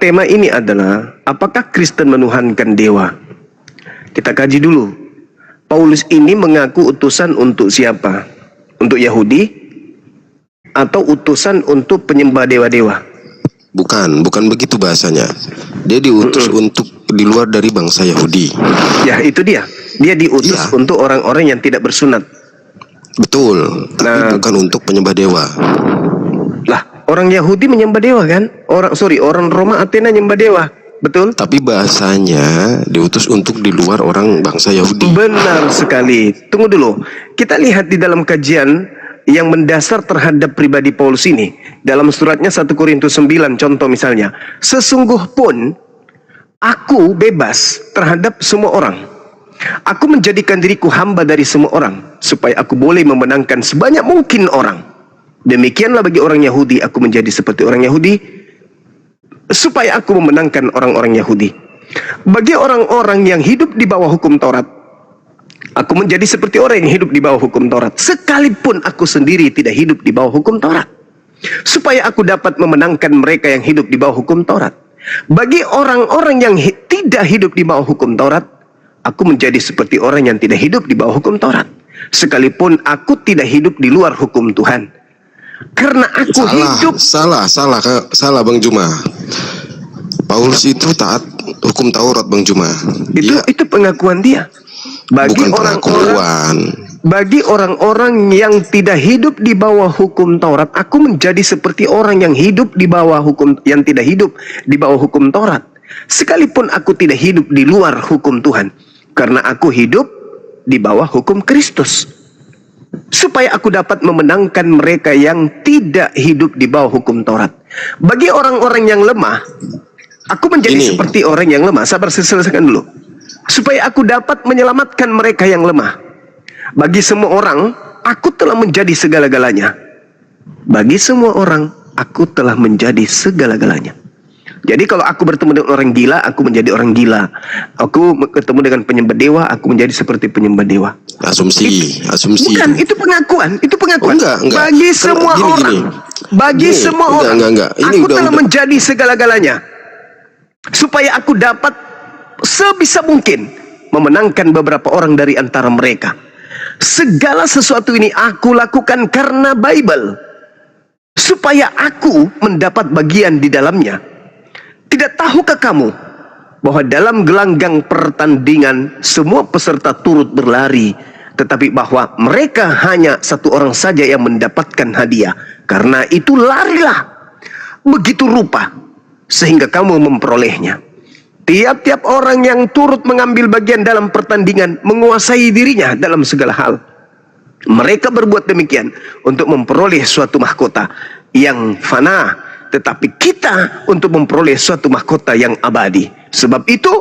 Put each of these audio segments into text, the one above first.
tema ini adalah apakah Kristen menuhankan dewa? Kita kaji dulu. Paulus ini mengaku utusan untuk siapa? Untuk Yahudi atau utusan untuk penyembah dewa-dewa? Bukan begitu bahasanya. Dia diutus untuk di luar dari bangsa Yahudi. Ya, itu dia. Dia diutus untuk orang-orang yang tidak bersunat. Betul, tapi bukan untuk penyembah dewa. Lah, orang Yahudi menyembah dewa kan? Orang Roma Athena nyembah dewa. Betul? Tapi bahasanya diutus untuk di luar orang bangsa Yahudi. Benar sekali. Tunggu dulu. Kita lihat di dalam kajian yang mendasar terhadap pribadi Paulus ini. Dalam suratnya 1 Korintus 9 contoh misalnya. Sesungguh pun aku bebas terhadap semua orang. Aku menjadikan diriku hamba dari semua orang, supaya aku boleh memenangkan sebanyak mungkin orang. Demikianlah bagi orang Yahudi, aku menjadi seperti orang Yahudi, supaya aku memenangkan orang-orang Yahudi. Bagi orang-orang yang hidup di bawah hukum Taurat, aku menjadi seperti orang yang hidup di bawah hukum Taurat, sekalipun aku sendiri tidak hidup di bawah hukum Taurat, supaya aku dapat memenangkan mereka yang hidup di bawah hukum Taurat. Bagi orang-orang yang tidak hidup di bawah hukum Taurat, aku menjadi seperti orang yang tidak hidup di bawah hukum Taurat, sekalipun aku tidak hidup di luar hukum Tuhan. Karena aku salah Bang Juma. Paulus itu taat hukum Taurat, Bang Juma. Itu pengakuan dia. Bagi orang-orang yang tidak hidup di bawah hukum Taurat, aku menjadi seperti orang yang hidup di bawah hukum, yang tidak hidup di bawah hukum Taurat, sekalipun aku tidak hidup di luar hukum Tuhan, karena aku hidup di bawah hukum Kristus, supaya aku dapat memenangkan mereka yang tidak hidup di bawah hukum Taurat. Bagi orang-orang yang lemah, aku menjadi seperti orang yang lemah. Sabar, saya selesaikan dulu. Supaya aku dapat menyelamatkan mereka yang lemah. Bagi semua orang, aku telah menjadi segala-galanya. Bagi semua orang, aku telah menjadi segala-galanya. Jadi kalau aku bertemu dengan orang gila, aku menjadi orang gila. Aku ketemu dengan penyembah dewa, aku menjadi seperti penyembah dewa. Asumsi. Bukan, itu pengakuan. Oh, enggak. Bagi semua orang. Bagi semua orang. Aku telah menjadi segala-galanya. Supaya aku dapat sebisa mungkin memenangkan beberapa orang dari antara mereka. Segala sesuatu ini aku lakukan karena Bible, supaya aku mendapat bagian di dalamnya. Tidak tahukah kamu bahwa dalam gelanggang pertandingan semua peserta turut berlari, tetapi bahwa mereka hanya satu orang saja yang mendapatkan hadiah? Karena itu larilah begitu rupa sehingga kamu memperolehnya. Tiap-tiap orang yang turut mengambil bagian dalam pertandingan menguasai dirinya dalam segala hal. Mereka berbuat demikian untuk memperoleh suatu mahkota yang fana, tetapi kita untuk memperoleh suatu mahkota yang abadi. Sebab itu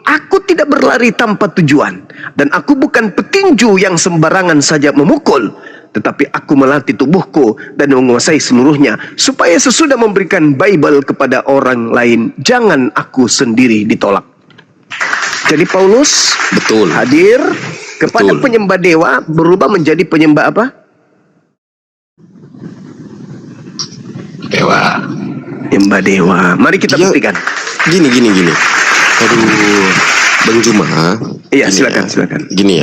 aku tidak berlari tanpa tujuan, dan aku bukan petinju yang sembarangan saja memukul, tetapi aku melatih tubuhku dan menguasai seluruhnya, supaya sesudah memberikan Bible kepada orang lain, jangan aku sendiri ditolak. Jadi Paulus hadir kepada penyembah dewa, berubah menjadi penyembah apa? Dewa. Penyembah dewa. Mari kita buktikan. Gini. Aduh, Bang Juma. Iya, silakan. Gini.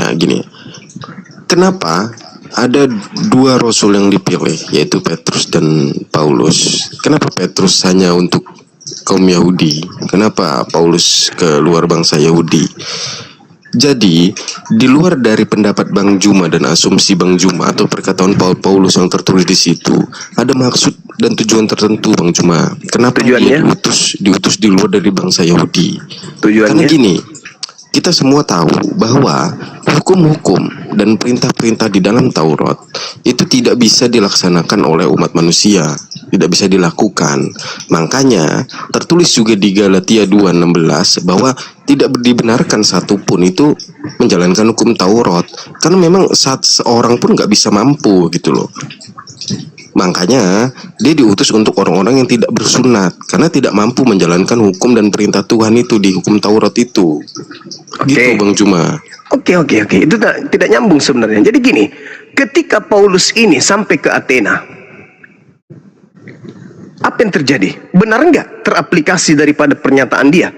Kenapa ada dua rasul yang dipilih, yaitu Petrus dan Paulus? Kenapa Petrus hanya untuk kaum Yahudi? Kenapa Paulus ke luar bangsa Yahudi? Jadi, di luar dari pendapat Bang Juma dan asumsi Bang Juma atau perkataan Paulus yang tertulis di situ, ada maksud dan tujuan tertentu, Bang Juma. Kenapa dia diutus di luar dari bangsa Yahudi? Karena gini, kita semua tahu bahwa hukum-hukum dan perintah-perintah di dalam Taurat itu tidak bisa dilaksanakan oleh umat manusia, tidak bisa dilakukan. Makanya tertulis juga di Galatia 2:16 bahwa tidak dibenarkan satupun itu menjalankan hukum Taurat, karena memang seorang pun nggak bisa mampu gitu loh. Makanya dia diutus untuk orang-orang yang tidak bersunat, karena tidak mampu menjalankan hukum dan perintah Tuhan itu di hukum Taurat itu. Gitu Bang Juma. Oke. Itu tidak nyambung sebenarnya. Jadi gini, ketika Paulus ini sampai ke Athena, Apa yang terjadi? Benar nggak teraplikasi daripada pernyataan dia?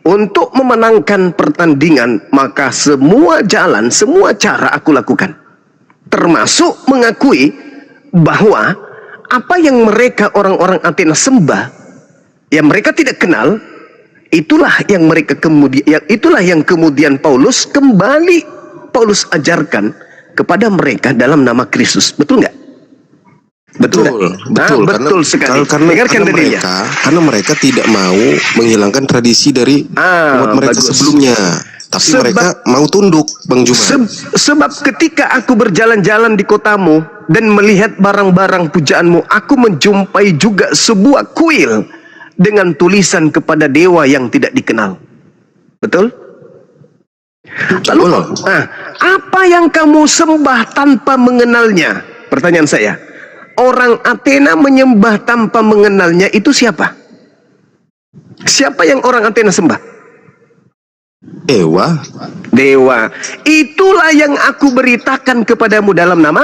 Untuk memenangkan pertandingan, maka semua jalan, semua cara aku lakukan. Termasuk mengakui bahwa apa yang mereka orang-orang Athena sembah, yang mereka tidak kenal, itulah yang mereka kemudian Paulus ajarkan kepada mereka dalam nama Kristus. Betul nggak? Betul betul sekali. Karena mereka tidak mau menghilangkan tradisi dari umat mereka sebelumnya, tapi mereka mau tunduk, Bang Juma. Sebab ketika aku berjalan-jalan di kotamu dan melihat barang-barang pujaanmu, aku menjumpai juga sebuah kuil dengan tulisan kepada dewa yang tidak dikenal. Betul? Lalu, apa yang kamu sembah tanpa mengenalnya? Pertanyaan saya. Orang Athena menyembah tanpa mengenalnya itu siapa? Siapa yang orang Athena sembah? Dewa. Itulah yang aku beritakan kepadamu dalam nama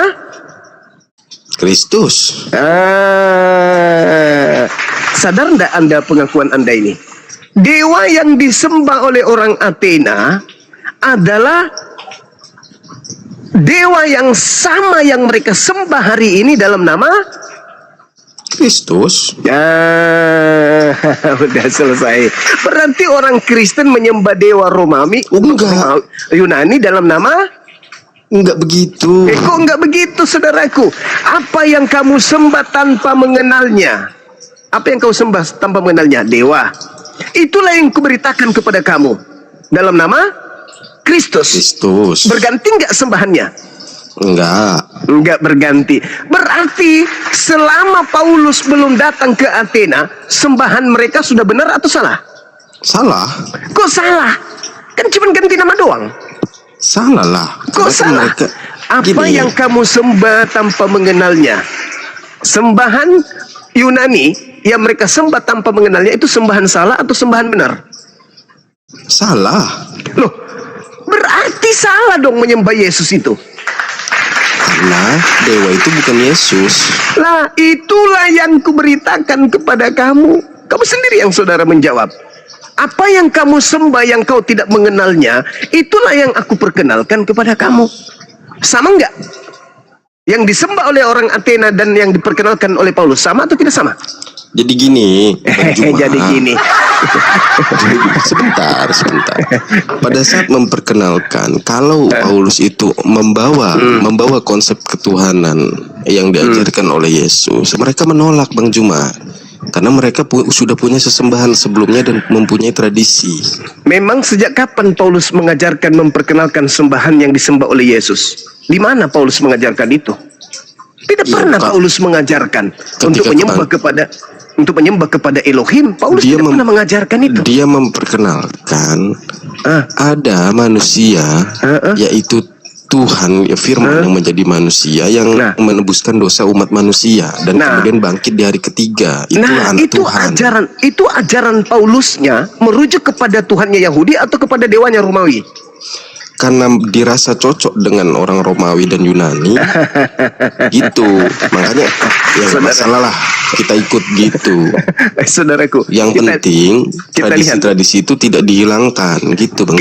Kristus. Sadar enggak Anda pengakuan Anda ini? Dewa yang disembah oleh orang Athena adalah dewa yang sama yang mereka sembah hari ini dalam nama Kristus. Udah selesai. Berarti orang Kristen menyembah dewa Romawi, Yunani dalam nama? Enggak begitu. Kok enggak begitu, saudaraku? Apa yang kamu sembah tanpa mengenalnya? Apa yang kau sembah tanpa mengenalnya? Dewa. Itulah yang kuberitakan kepada kamu dalam nama Kristus. Berganti nggak sembahannya? Enggak berganti. Berarti selama Paulus belum datang ke Athena, sembahan mereka sudah benar atau salah? Salah. Kok salah? Kan cuma ganti nama doang. Salah lah. Kok salah? Apa yang kamu sembah tanpa mengenalnya? Sembahan Yunani yang mereka sembah tanpa mengenalnya itu sembahan salah atau sembahan benar? Salah. Loh, berarti salah dong menyembah Yesus itu. Karena dewa itu bukan Yesus. Lah, itulah yang kuberitakan kepada kamu. Kamu sendiri yang saudara menjawab. Apa yang kamu sembah yang kau tidak mengenalnya, itulah yang aku perkenalkan kepada kamu. Sama enggak? Yang disembah oleh orang Athena dan yang diperkenalkan oleh Paulus, sama atau tidak sama? Jadi gini, jadi gini. Sebentar. Pada saat memperkenalkan, kalau Paulus itu membawa konsep ketuhanan yang diajarkan oleh Yesus, mereka menolak, Bang Juma. Karena mereka sudah punya sesembahan sebelumnya dan mempunyai tradisi. Memang sejak kapan Paulus mengajarkan memperkenalkan sembahan yang disembah oleh Yesus? Di mana Paulus mengajarkan itu? Tidak pernah Paulus mengajarkan untuk menyembah kepada Elohim. Paulus tidak pernah mengajarkan itu. Dia memperkenalkan ada manusia, yaitu Tuhan, Firman yang menjadi manusia, yang menebuskan dosa umat manusia dan kemudian bangkit di hari ketiga. Itulah anak Tuhan. Itu ajaran Paulusnya merujuk kepada Tuhannya Yahudi atau kepada dewanya Romawi? Karena dirasa cocok dengan orang Romawi dan Yunani, gitu. Makanya ya masalah lah, kita ikut gitu. Saudaraku, yang penting tradisi-tradisi itu tidak dihilangkan, gitu, Bang.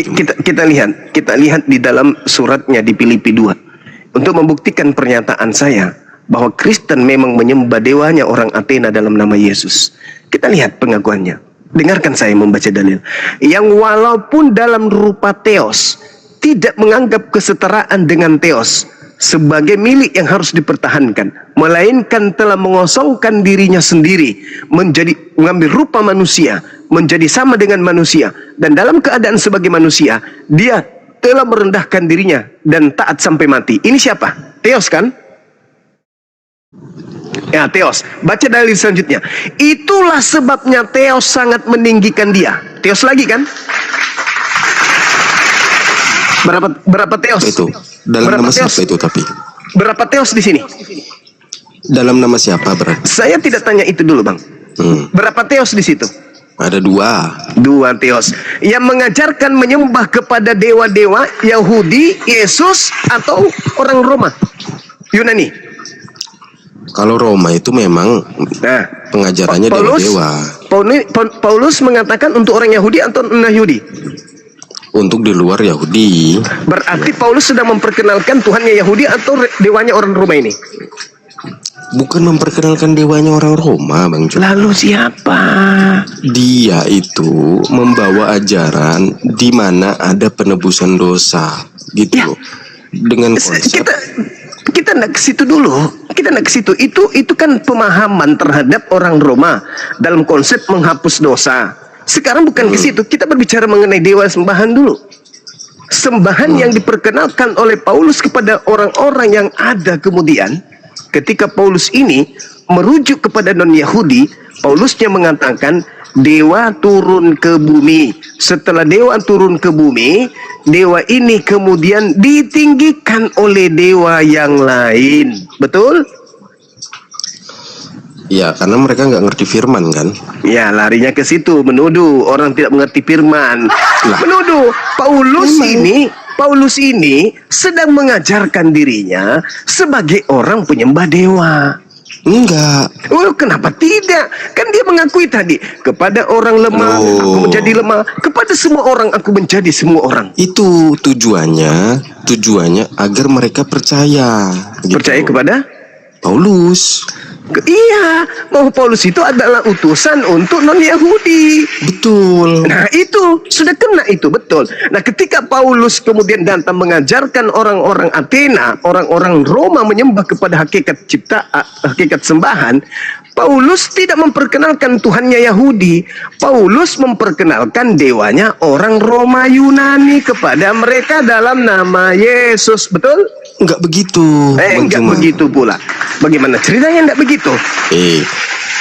Kita lihat di dalam suratnya di Filipi 2 untuk membuktikan pernyataan saya bahwa Kristen memang menyembah dewanya orang Athena dalam nama Yesus. Kita lihat pengakuannya. Dengarkan saya membaca dalil. Yang walaupun dalam rupa theos, tidak menganggap kesetaraan dengan theos sebagai milik yang harus dipertahankan, melainkan telah mengosongkan dirinya sendiri, mengambil rupa manusia, menjadi sama dengan manusia, dan dalam keadaan sebagai manusia, dia telah merendahkan dirinya dan taat sampai mati. Ini siapa? Theos kan? Ya, Theos. Baca dalil selanjutnya. Itulah sebabnya Theos sangat meninggikan dia. Theos lagi kan? Berapa Theos? Itu dalam nama siapa itu tapi? Berapa Theos di sini? Dalam nama siapa berarti? Saya tidak tanya itu dulu, Bang. Berapa Theos di situ? Ada dua Theos yang mengajarkan menyembah kepada dewa-dewa Yahudi, Yesus, atau orang Roma, Yunani. Kalau Roma itu memang Nah, pengajarannya dewa-dewa. Paulus mengatakan untuk orang Yahudi atau non-Yahudi? Untuk di luar Yahudi. Berarti Paulus sedang memperkenalkan Tuhannya Yahudi atau dewanya orang Roma ini? Bukan memperkenalkan dewanya orang Roma, Bang Jo. Lalu siapa? Dia itu membawa ajaran di mana ada penebusan dosa, gitu Ya. loh. Dengan konsep Kita nggak ke situ dulu. Kita nggak ke situ. Itu kan pemahaman terhadap orang Roma dalam konsep menghapus dosa. Sekarang bukan ke situ. Kita berbicara mengenai dewa sembahan dulu. Sembahan yang diperkenalkan oleh Paulus kepada orang-orang yang ada kemudian. Ketika Paulus ini merujuk kepada non-Yahudi, Paulusnya mengatakan dewa turun ke bumi. Setelah dewa turun ke bumi, dewa ini kemudian ditinggikan oleh dewa yang lain. Betul? ya, karena mereka nggak ngerti firman kan. Ya, larinya ke situ, menuduh orang tidak mengerti firman. Menuduh Paulus ini sedang mengajarkan dirinya sebagai orang penyembah dewa. Enggak. Oh, kenapa tidak? Kan dia mengakui tadi, kepada orang lemah aku menjadi lemah, kepada semua orang aku menjadi semua orang. Itu tujuannya agar mereka percaya. Gitu. Percaya kepada Paulus. Iya, bahwa Paulus itu adalah utusan untuk non-Yahudi. Betul. Nah, itu sudah kena itu, betul. Nah, ketika Paulus kemudian datang mengajarkan orang-orang Athena, orang-orang Roma menyembah kepada hakikat hakikat sembahan, Paulus tidak memperkenalkan Tuhannya Yahudi. Paulus memperkenalkan dewanya orang Roma Yunani kepada mereka dalam nama Yesus, betul? Enggak begitu. Enggak begitu pula. Bagaimana ceritanya enggak begitu?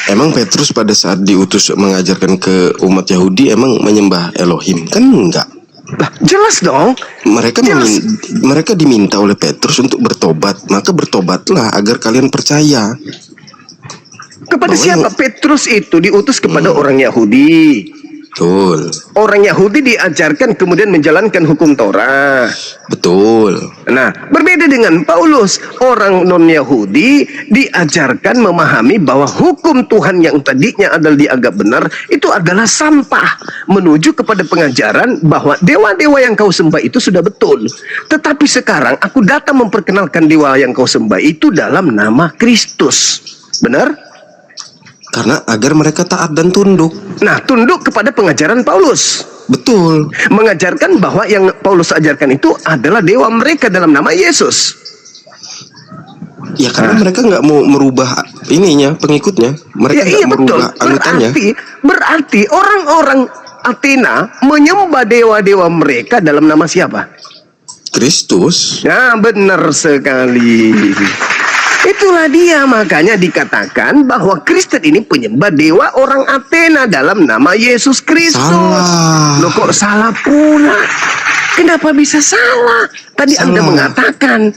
Emang Petrus pada saat diutus mengajarkan ke umat Yahudi emang menyembah Elohim? Kan enggak. Lah, jelas dong. Mereka diminta oleh Petrus untuk bertobat. Maka bertobatlah agar kalian percaya. Kepada siapa? Petrus itu diutus kepada orang Yahudi. Betul. Orang Yahudi diajarkan kemudian menjalankan hukum Torah. Betul. Nah, berbeda dengan Paulus, orang non-Yahudi diajarkan memahami bahwa hukum Tuhan yang tadinya adalah dianggap benar, itu adalah sampah. Menuju kepada pengajaran bahwa dewa-dewa yang kau sembah itu sudah betul. Tetapi sekarang aku datang memperkenalkan dewa yang kau sembah itu dalam nama Kristus. Benar? Karena agar mereka taat dan tunduk. Nah, tunduk kepada pengajaran Paulus. Betul. Mengajarkan bahwa yang Paulus ajarkan itu adalah dewa mereka dalam nama Yesus. Ya karena mereka nggak mau merubah ininya, pengikutnya. Mereka nggak merubah anutannya. Berarti orang-orang Athena menyembah dewa-dewa mereka dalam nama siapa? Kristus. Nah, benar sekali. Itulah dia, makanya dikatakan bahwa Kristen ini penyembah dewa orang Athena dalam nama Yesus Kristus. Salah. Loh, kok salah pula? Kenapa bisa salah? Tadi Salah. Anda mengatakan.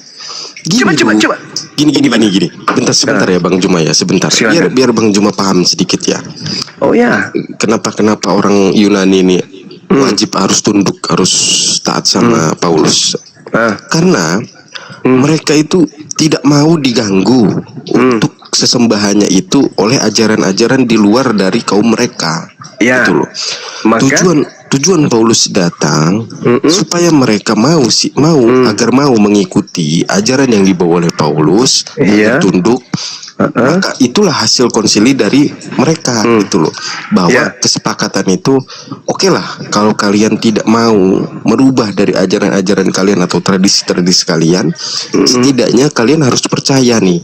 Gini, Coba. Gini. Sebentar ya Bang Juma ya, sebentar. Biar Bang Juma paham sedikit ya. Oh ya. Kenapa orang Yunani ini wajib harus tunduk, harus taat sama Paulus? Karena mereka itu tidak mau diganggu untuk sesembahannya itu oleh ajaran-ajaran di luar dari kaum mereka. Ya. Gitu loh. Maka Tujuan Paulus datang supaya mereka agar mau mengikuti ajaran yang dibawa oleh Paulus, tunduk. Maka itulah hasil konsili dari mereka, gitu loh, bahwa kesepakatan itu oke lah kalau kalian tidak mau merubah dari ajaran-ajaran kalian atau tradisi-tradisi kalian, setidaknya kalian harus percaya nih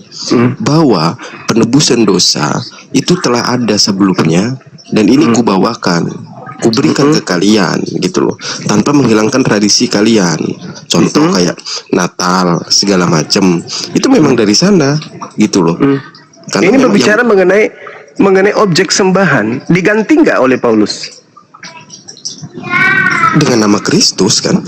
bahwa penebusan dosa itu telah ada sebelumnya dan ini kuberikan ke kalian, gitu loh, tanpa menghilangkan tradisi kalian. Contoh kayak Natal segala macam itu memang dari sana, gitu loh. Karena ini berbicara mengenai objek sembahan diganti nggak oleh Paulus dengan nama Kristus kan?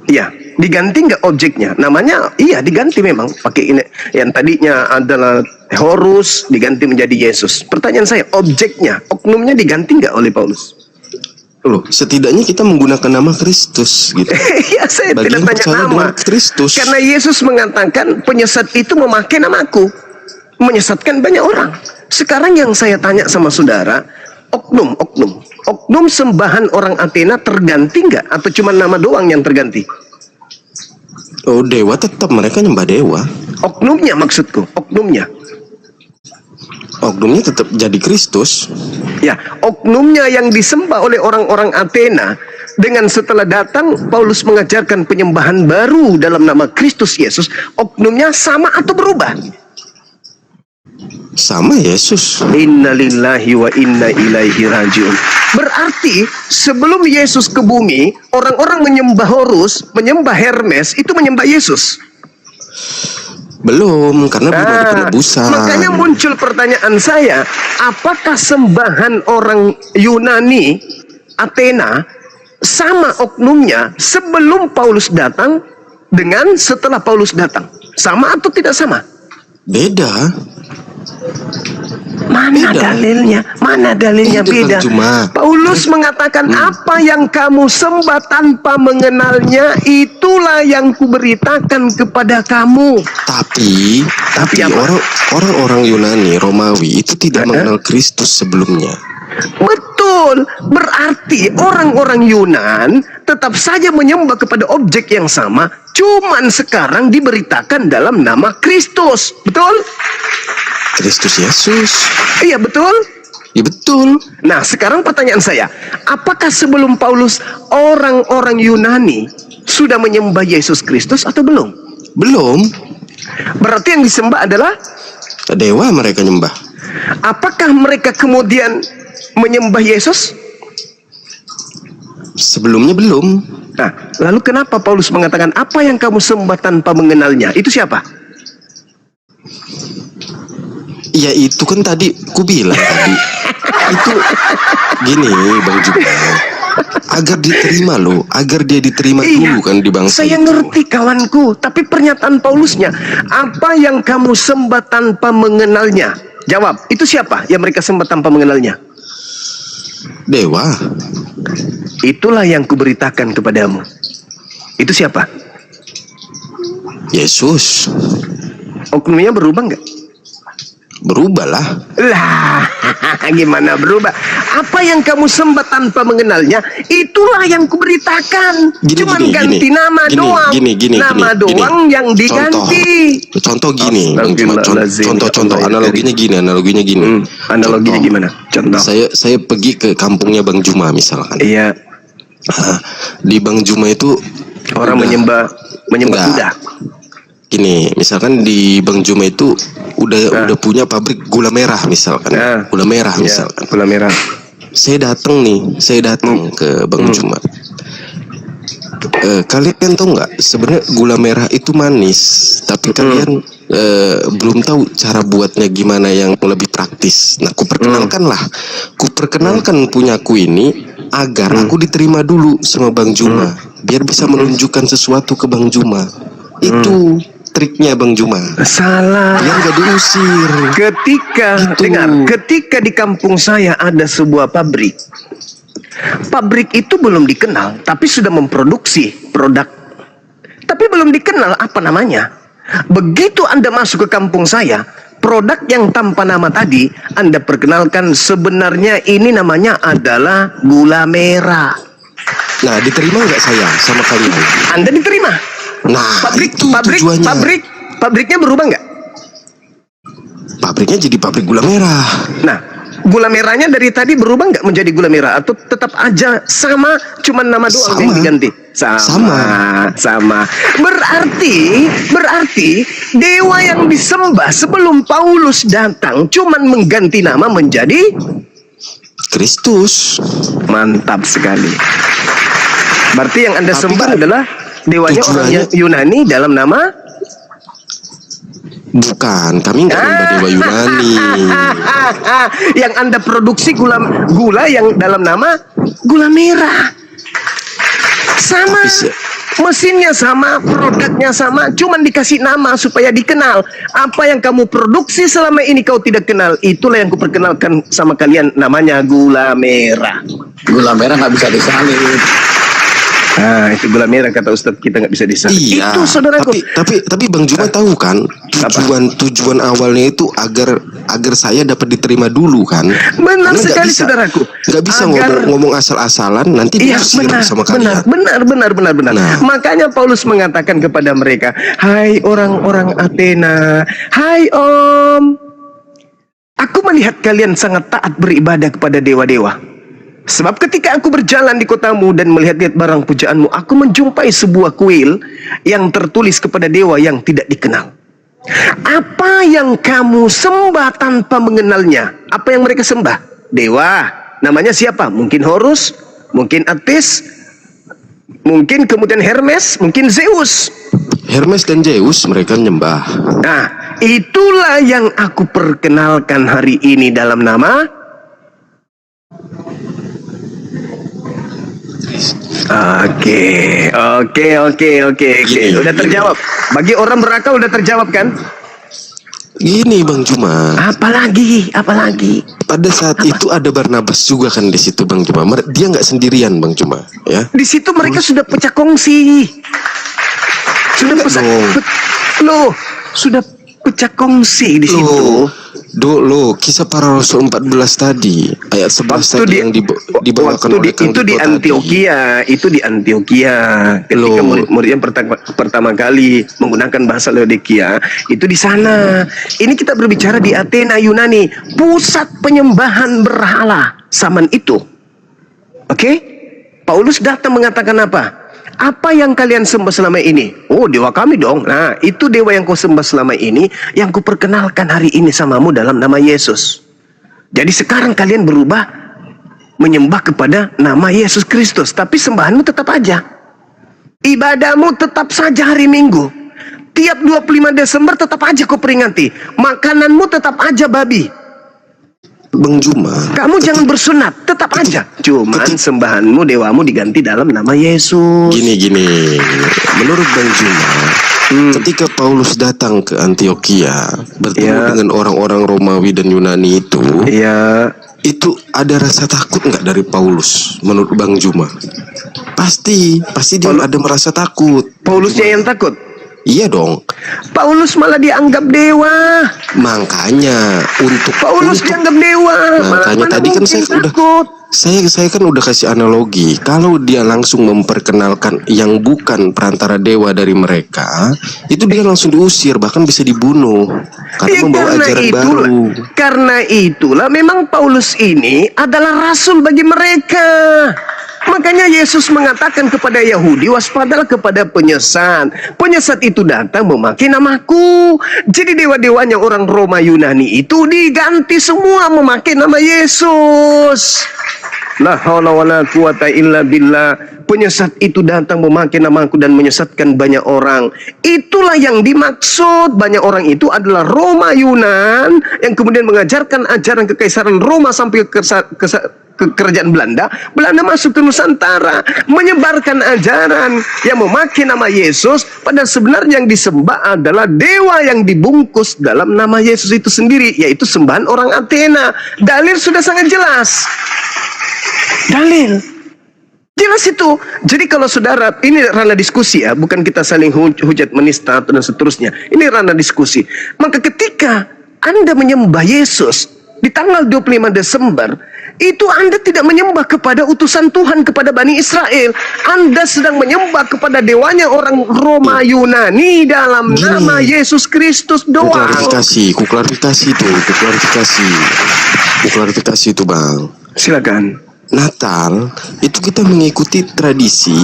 Iya, diganti nggak objeknya? Namanya iya diganti memang, pakai ini yang tadinya adalah Horus diganti menjadi Yesus. Pertanyaan saya, objeknya, oknumnya diganti nggak oleh Paulus? Loh, setidaknya kita menggunakan nama Kristus gitu. Ya, saya Bagian tidak tanya nama. Kristus. Karena Yesus mengatakan penyesat itu memakai namaku. menyesatkan banyak orang. Sekarang yang saya tanya sama saudara, oknum sembahan orang Athena terganti nggak? Atau cuma nama doang yang terganti? Oh, dewa tetap, mereka nyembah dewa. Oknumnya maksudku, oknumnya. Oknumnya tetap jadi Kristus. Ya, oknumnya yang disembah oleh orang-orang Athena, dengan setelah datang Paulus mengajarkan penyembahan baru dalam nama Kristus Yesus, oknumnya sama atau berubah? Sama Yesus. Innalillahi wa inna ilaihi rajiun. Berarti sebelum Yesus ke bumi, orang-orang menyembah Horus, menyembah Hermes, itu menyembah Yesus. Belum, karena belum ada penebusan. Makanya muncul pertanyaan saya, apakah sembahan orang Yunani, Athena, sama oknumnya sebelum Paulus datang dengan setelah Paulus datang? Sama atau tidak sama? Beda. Mana dalilnya? Mana dalilnya beda? Paulus mengatakan apa yang kamu sembah tanpa mengenalnya, itulah yang kuberitakan kepada kamu. Tapi apa? orang-orang Yunani, Romawi itu tidak mengenal Kristus sebelumnya. Betul, berarti orang-orang Yunan tetap saja menyembah kepada objek yang sama, cuman sekarang diberitakan dalam nama Kristus. Betul? Kristus Yesus. Iya, betul? Ya betul. Nah, sekarang pertanyaan saya, apakah sebelum Paulus orang-orang Yunani sudah menyembah Yesus Kristus atau belum? Belum. Berarti yang disembah adalah Dewa mereka nyembah. apakah mereka kemudian menyembah Yesus? Sebelumnya belum. Nah, lalu kenapa Paulus mengatakan apa yang kamu sembah tanpa mengenalnya? Itu siapa? Ya itu kan tadi ku bilang tadi. Itu gini Bang Juma, agar diterima loh, agar dia diterima dulu kan di bangsa saya itu. ngerti kawanku, tapi pernyataan Paulusnya, apa yang kamu sembah tanpa mengenalnya? Jawab, itu siapa yang mereka sembah tanpa mengenalnya? Dewa. Itulah yang kuberitakan kepadamu. Itu siapa? Yesus. Oknumnya berubah nggak? Berubahlah. Lah, gimana berubah? Apa yang kamu sembah tanpa mengenalnya, itulah yang kuberitakan. Cuman ganti nama doang. Nama doang yang diganti. Contoh gini, contoh analoginya gini. Analoginya gimana? Contoh. Saya pergi ke kampungnya Bang Juma misalkan. Iya. Di Bang Juma itu orang menyembah kuda. Gini, misalkan di Bang Juma itu udah punya pabrik gula merah misalkan. Gula merah misalkan. Gula merah. Saya datang ke Bang Juma. Kalian tahu nggak sebenarnya gula merah itu manis, tapi kalian belum tahu cara buatnya gimana yang lebih praktis. Nah, kuperkenalkan punyaku ini agar aku diterima dulu sama Bang Juma, biar bisa menunjukkan sesuatu ke Bang Juma. Itu triknya Bang Juma. Salah. Biar gak diusir. Ketika di kampung saya ada sebuah pabrik. Pabrik itu belum dikenal, tapi sudah memproduksi produk. Tapi belum dikenal apa namanya. Begitu Anda masuk ke kampung saya, produk yang tanpa nama tadi, Anda perkenalkan sebenarnya ini namanya adalah gula merah. Nah, diterima nggak saya sama kalian? Anda diterima. Nah, pabriknya berubah nggak? Pabriknya jadi pabrik gula merah. Nah, gula merahnya dari tadi berubah nggak menjadi gula merah atau tetap aja sama, cuman nama doang yang diganti? Sama. Berarti dewa yang disembah sebelum Paulus datang cuman mengganti nama menjadi Kristus. Mantap sekali. Berarti yang Anda sembah adalah dewanya orang Yunani dalam nama? Bukan, kami nggak menyembah dewa Yunani. Yang Anda produksi gula yang dalam nama gula merah. Sama, mesinnya sama, produknya sama, cuman dikasih nama supaya dikenal. Apa yang kamu produksi selama ini kau tidak kenal, itulah yang kuperkenalkan sama kalian, namanya gula merah. Gula merah nggak bisa disalin. Nah, itu gula merah kata Ustadz, kita nggak bisa disana. Iya. Itu saudaraku. Tapi Bang Juma tahu kan tujuan awalnya itu agar saya dapat diterima dulu kan. Benar Karena sekali saudaraku. Nggak bisa ngomong asal-asalan nanti Iya, diusir sama kalian. benar. Nah. Makanya Paulus mengatakan kepada mereka, hai orang-orang Athena, hai Om, aku melihat kalian sangat taat beribadah kepada dewa-dewa. Sebab ketika aku berjalan di kotamu dan melihat-lihat barang pujaanmu, aku menjumpai sebuah kuil yang tertulis kepada dewa yang tidak dikenal. Apa yang kamu sembah tanpa mengenalnya? Apa yang mereka sembah? Dewa. Namanya siapa? Mungkin Horus, mungkin Atis, mungkin kemudian Hermes, mungkin Zeus. Hermes dan Zeus mereka nyembah. Nah, itulah yang aku perkenalkan hari ini dalam nama Oke. Udah terjawab. Bagi orang berakal udah terjawab kan? Gini Bang Juma. Apalagi? Pada saat itu ada Barnabas juga kan di situ Bang Juma. Dia nggak sendirian Bang Juma, ya. Di situ mereka sudah pecah kongsi. Sudah pecah kongsi di situ. Kisah para Rasul 14 tadi, ayat 11 tadi yang dibawakan oleh itu di Antioquia, ketika murid yang pertama kali menggunakan bahasa Laodikia, itu di sana. Ini kita berbicara di Athena, Yunani, pusat penyembahan berhala zaman itu. Oke? Paulus datang mengatakan apa? Apa yang kalian sembah selama ini? Oh, dewa kami dong. Nah, itu dewa yang kau sembah selama ini, yang kuperkenalkan hari ini samamu dalam nama Yesus. Jadi sekarang kalian berubah menyembah kepada nama Yesus Kristus. Tapi sembahanmu tetap aja. Ibadahmu tetap saja hari Minggu. Tiap 25 Desember tetap aja kau peringati. Makananmu tetap aja babi. Bang Juma, kamu jangan bersunat, tetap aja. Cuman sembahanmu, dewamu diganti dalam nama Yesus. Gini. Menurut Bang Juma, ketika Paulus datang ke Antioquia bertemu dengan orang-orang Romawi dan Yunani itu ada rasa takut nggak dari Paulus? Menurut Bang Juma, pasti dia ada merasa takut. Paulusnya yang takut? Iya dong. Paulus malah dianggap dewa. Makanya Paulus dianggap dewa. Makanya tadi kan saya kan udah kasih analogi. Kalau dia langsung memperkenalkan yang bukan perantara dewa dari mereka, itu dia langsung diusir, bahkan bisa dibunuh karena membawa ajaran baru. Karena itulah memang Paulus ini adalah rasul bagi mereka. Makanya Yesus mengatakan kepada Yahudi, waspadalah kepada penyesat. Penyesat itu datang memakai namaku. Jadi dewa-dewanya orang Roma Yunani itu diganti semua memakai nama Yesus. La haula wala quwata illa billah. Penyesat itu datang memakai namaku dan menyesatkan banyak orang. Itulah yang dimaksud. Banyak orang itu adalah Roma Yunan yang kemudian mengajarkan ajaran kekaisaran Roma sampai ke kerajaan Belanda. Belanda masuk ke Nusantara, menyebarkan ajaran yang memakai nama Yesus, padahal sebenarnya yang disembah adalah dewa yang dibungkus dalam nama Yesus itu sendiri, yaitu sembahan orang Athena. Dalil sudah sangat jelas. Dalil jelas itu. Jadi kalau saudara, ini ranah diskusi ya, bukan kita saling hujat menista dan seterusnya. Ini ranah diskusi. Maka ketika Anda menyembah Yesus di tanggal 25 Desember, itu Anda tidak menyembah kepada utusan Tuhan, kepada Bani Israel. Anda sedang menyembah kepada dewanya orang Roma Yunani dalam nama Yesus Kristus doang. Kuklarifikasi itu Bang. Silakan. Natal itu kita mengikuti tradisi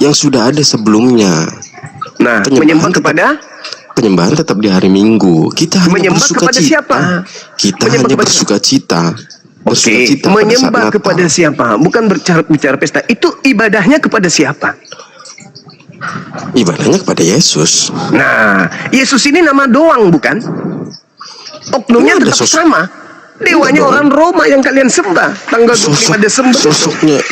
yang sudah ada sebelumnya. Nah, penyembahan tetap di hari Minggu. Kita hanya bersuka cita. Kita hanya bersuka cita. Oke, menyembah kepada siapa? Bukan bicara pesta. Itu ibadahnya kepada siapa? Ibadahnya kepada Yesus. Nah, Yesus ini nama doang bukan? Oknumnya tetap sama. Dewanya orang Roma yang kalian sembah tanggal 25 Desember.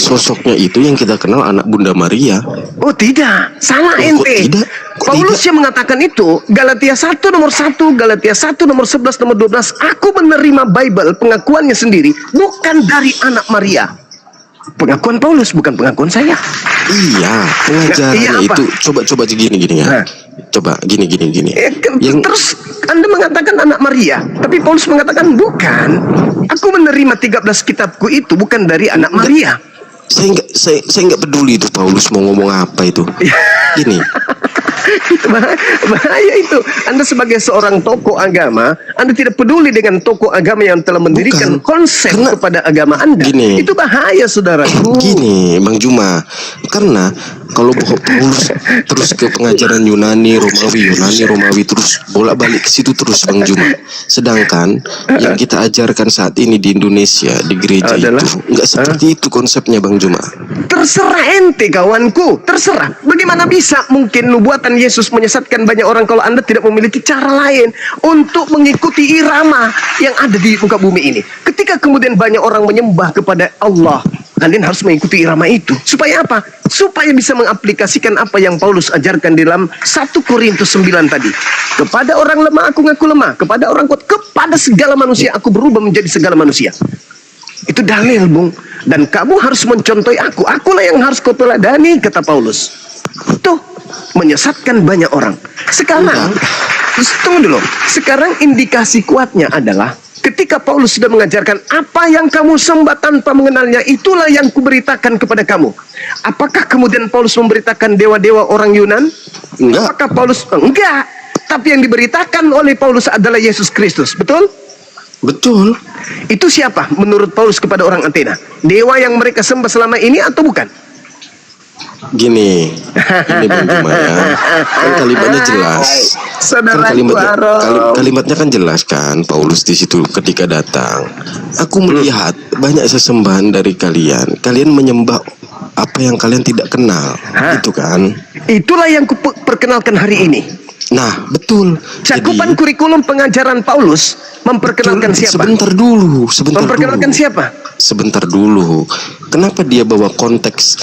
Sosoknya itu yang kita kenal anak Bunda Maria. Oh tidak, salah ente. Paulus yang mengatakan itu, Galatia 1 nomor 1, Galatia 1 nomor 11 nomor 12. Aku menerima Bible pengakuannya sendiri, bukan dari anak Maria. Pengakuan Paulus, bukan pengakuan saya. Iya, pengajarannya Iya, apa? itu coba gini ya. Nah. Coba gini. Terus Anda mengatakan anak Maria, tapi Paulus mengatakan bukan. Aku menerima 13 kitabku itu bukan dari anak Maria. Saya nggak peduli itu Paulus mau ngomong apa itu. Gini. Itu bahaya itu. Anda sebagai seorang tokoh agama, Anda tidak peduli dengan tokoh agama yang telah mendirikan konsep kepada agama Anda. Gini. Itu bahaya, saudaraku. Gini, Bang Juma, karena kalau Paulus terus ke pengajaran Yunani Romawi terus bolak-balik ke situ terus, Bang Juma. Sedangkan yang kita ajarkan saat ini di Indonesia di gereja itu nggak seperti itu konsepnya, Bang Juma. Terserah ente, kawanku, terserah. Bagaimana bisa mungkin nubuatan Yesus menyesatkan banyak orang kalau Anda tidak memiliki cara lain untuk mengikuti irama yang ada di muka bumi ini. Ketika kemudian banyak orang menyembah kepada Allah, kalian harus mengikuti irama itu. Supaya apa? Supaya bisa mengaplikasikan apa yang Paulus ajarkan dalam 1 Korintus 9 tadi. Kepada orang lemah aku ngaku lemah, kepada orang kuat, kepada segala manusia aku berubah menjadi segala manusia. Itu dalil, Bung. Dan kamu harus mencontohi aku. Akulah yang harus kau teladani, kata Paulus. Tuh, menyesatkan banyak orang. Sekarang, tunggu dulu. Sekarang indikasi kuatnya adalah ketika Paulus sudah mengajarkan apa yang kamu sembah tanpa mengenalnya, itulah yang kuberitakan kepada kamu. Apakah kemudian Paulus memberitakan dewa-dewa orang Yunan? Enggak. Apakah Paulus? Enggak. Tapi yang diberitakan oleh Paulus adalah Yesus Kristus. Betul? Betul. Itu siapa menurut Paulus kepada orang Athena? Dewa yang mereka sembah selama ini atau bukan? Gini Bang Juma ya. Kan kalimatnya jelas. Kalimatnya kan jelas kan. Paulus di situ ketika datang, aku melihat banyak sesembahan dari kalian. Kalian menyembah apa yang kalian tidak kenal. Itu kan. Itulah yang kuperkenalkan hari ini. Nah, betul. Cakupan kurikulum pengajaran Paulus memperkenalkan siapa? Sebentar dulu. Siapa? Sebentar dulu. Kenapa dia bawa konteks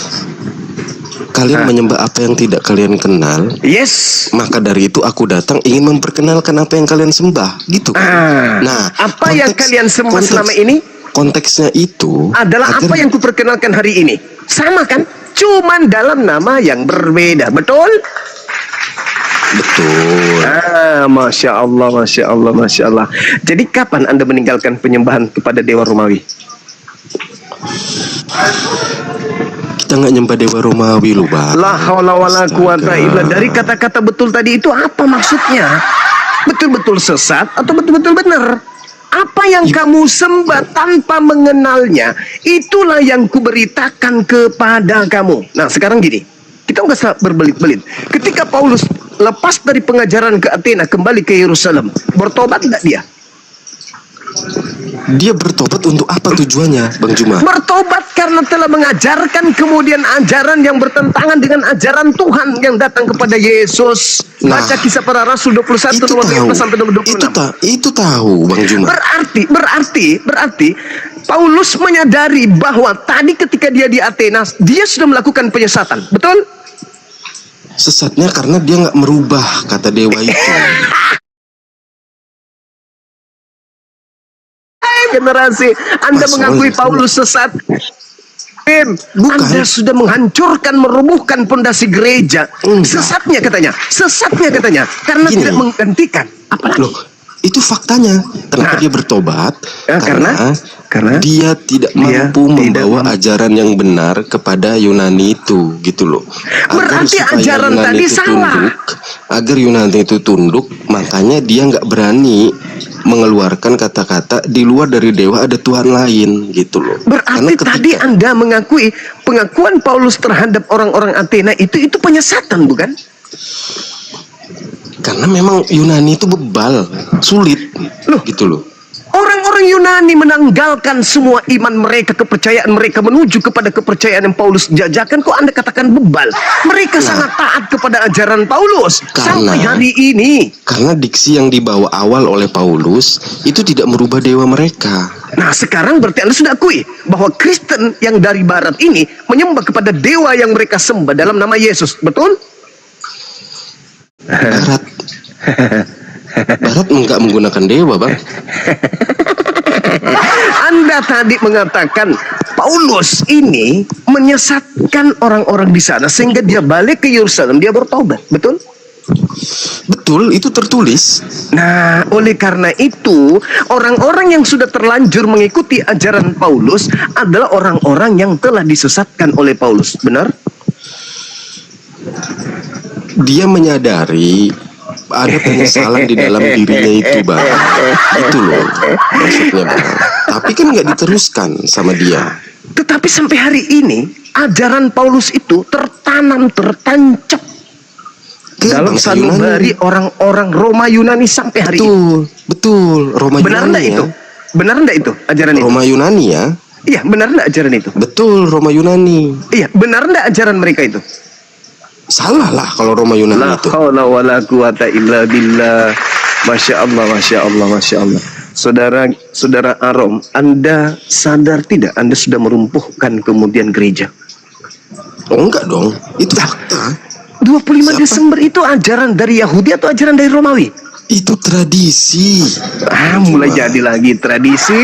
kalian menyembah apa yang tidak kalian kenal? Yes. Maka dari itu aku datang ingin memperkenalkan apa yang kalian sembah, gitu kan? Nah, apa yang kalian sembah selama ini? Konteksnya itu adalah apa yang kuperkenalkan hari ini. Sama kan? Cuman dalam nama yang berbeda, betul? Betul. Masya Allah. Jadi kapan Anda meninggalkan penyembahan kepada dewa Romawi? Kita nggak nyembah dewa Romawi loh, Bang. La haula wala quwata illa. Dari kata-kata betul tadi itu apa maksudnya? Betul-betul sesat atau betul-betul benar? Apa yang kamu sembah tanpa mengenalnya, itulah yang kuberitakan kepada kamu. Nah, sekarang gini, kita nggak usah berbelit-belit. Ketika Paulus lepas dari pengajaran ke Athena, kembali ke Yerusalem, bertobat tidak dia? Dia bertobat untuk apa tujuannya, Bang Juma? Bertobat karena telah mengajarkan kemudian ajaran yang bertentangan dengan ajaran Tuhan yang datang kepada Yesus. Baca Kisah Para Rasul 21 nomor 15 sampai 26. Itu tahu, Bang Juma. Berarti Paulus menyadari bahwa tadi ketika dia di Athena, dia sudah melakukan penyesatan. Betul? Sesatnya karena dia nggak merubah kata dewa itu. Generasi Anda mengakui Paulus sesat. Anda sudah menghancurkan, merubuhkan pondasi gereja. Sesatnya katanya karena tidak menggantikan. Loh, itu faktanya. Kenapa dia bertobat? Karena dia tidak mampu membawa ajaran yang benar kepada Yunani itu, gitu loh. Berarti ajaran tadi salah. Agar Yunani itu tunduk, makanya dia nggak berani mengeluarkan kata-kata di luar dari dewa ada Tuhan lain, gitu loh. Berarti tadi Anda mengakui pengakuan Paulus terhadap orang-orang Athena itu penyesatan, bukan? Karena memang Yunani itu bebal, sulit, loh, gitu loh. Orang-orang Yunani menanggalkan semua iman mereka, kepercayaan mereka menuju kepada kepercayaan yang Paulus jajakan. Kok Anda katakan bebal? Mereka sangat taat kepada ajaran Paulus sampai hari ini. Karena diksi yang dibawa awal oleh Paulus itu tidak merubah dewa mereka. Nah, sekarang berarti Anda sudah akui bahwa Kristen yang dari barat ini menyembah kepada dewa yang mereka sembah dalam nama Yesus, betul? Barat enggak menggunakan dewa, Bang. Anda tadi mengatakan Paulus ini menyesatkan orang-orang di sana sehingga dia balik ke Yerusalem, dia bertobat, betul? Betul, itu tertulis. Nah, oleh karena itu, orang-orang yang sudah terlanjur mengikuti ajaran Paulus adalah orang-orang yang telah disesatkan oleh Paulus, benar? Dia menyadari ada penyesalan di dalam dirinya itu, Bang. Itu loh maksudnya, Bang. Tapi kan nggak diteruskan sama dia. Tetapi sampai hari ini, ajaran Paulus itu tertanam, tertancap dalam bangsa sanubari orang-orang Roma Yunani sampai hari ini. Betul. Roma Benar Yunani enggak ya. itu? Benar enggak itu ajaran itu? Roma Yunani ya. Iya, benar enggak ajaran itu? Betul, Roma Yunani. Iya, benar enggak ajaran mereka itu? Salah lah kalau Roma Yunani La itu. haula wala quwata illa billah. Masya Allah, Masya Allah, Masya Allah. Saudara Arom, Anda sadar tidak Anda sudah merumpuhkan kemudian gereja? Oh, enggak dong, itu fakta. 25 Siapa? Desember itu ajaran dari Yahudi atau ajaran dari Romawi? Itu tradisi. Mulai jadi lagi tradisi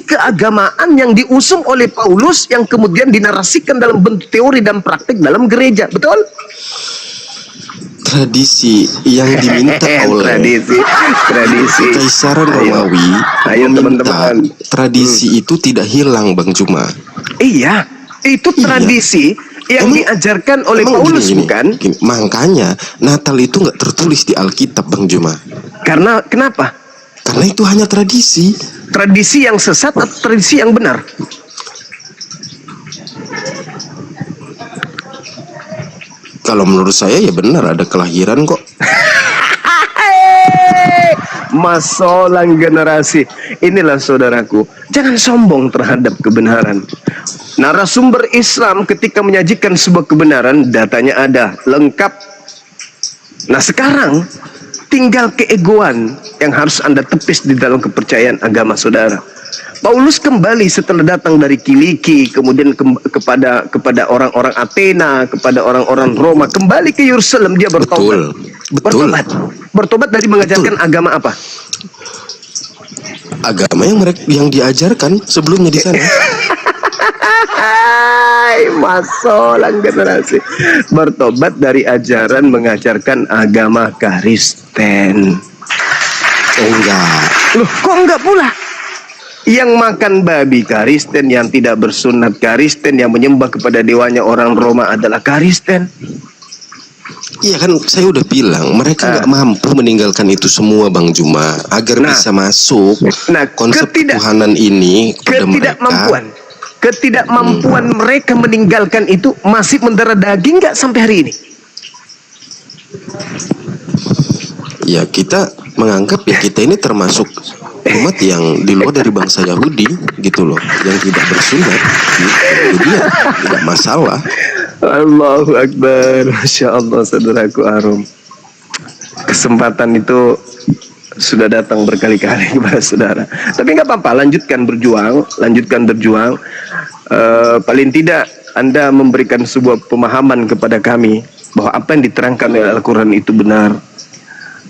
keagamaan yang diusung oleh Paulus yang kemudian dinarasikan dalam bentuk teori dan praktik dalam gereja, betul? Tradisi yang diminta oleh tradisi Kekaisaran Romawi Ayo, meminta teman-teman. tradisi itu tidak hilang, Bang Juma. Iya, itu tradisi yang Emang- diajarkan oleh Emang Paulus, gini, bukan? gini. Makanya Natal itu nggak tertulis di Alkitab, Bang Juma. Karena kenapa? Karena itu hanya tradisi. Tradisi yang sesat atau tradisi yang benar? Kalau menurut saya ya benar, ada kelahiran kok. Masolang generasi. Inilah saudaraku, jangan sombong terhadap kebenaran. Narasumber Islam ketika menyajikan sebuah kebenaran, datanya ada, lengkap. Nah sekarang tinggal keegoan yang harus Anda tepis di dalam kepercayaan agama saudara. Paulus kembali setelah datang dari Kiliki, kemudian kepada orang-orang Athena, kepada orang-orang Roma, kembali ke Yerusalem, dia bertobat. Betul. Bertobat dari mengajarkan agama apa? Agama yang diajarkan sebelumnya di sana. Hai, masolang generasi. Bertobat dari ajaran mengajarkan agama Kristen. Enggak. Loh, kok enggak pula? Yang makan babi Kristen, yang tidak bersunat Kristen, yang menyembah kepada dewanya orang Roma adalah Kristen. Iya kan, saya udah bilang mereka nggak mampu meninggalkan itu semua, Bang Juma, agar bisa masuk konsep ketuhanan ini kepada mereka. Ketidakmampuan mereka meninggalkan itu masih mendarah daging nggak sampai hari ini? Ya kita menganggap ya kita ini termasuk umat yang di luar dari bangsa Yahudi gitu loh, yang tidak bersunat gitu. Jadi ya tidak masalah. Allahu Akbar. Masya Allah, saudaraku Arum. Kesempatan itu sudah datang berkali-kali kepada saudara. Tapi nggak apa-apa, lanjutkan berjuang. Paling tidak Anda memberikan sebuah pemahaman kepada kami bahwa apa yang diterangkan oleh Al-Quran itu benar.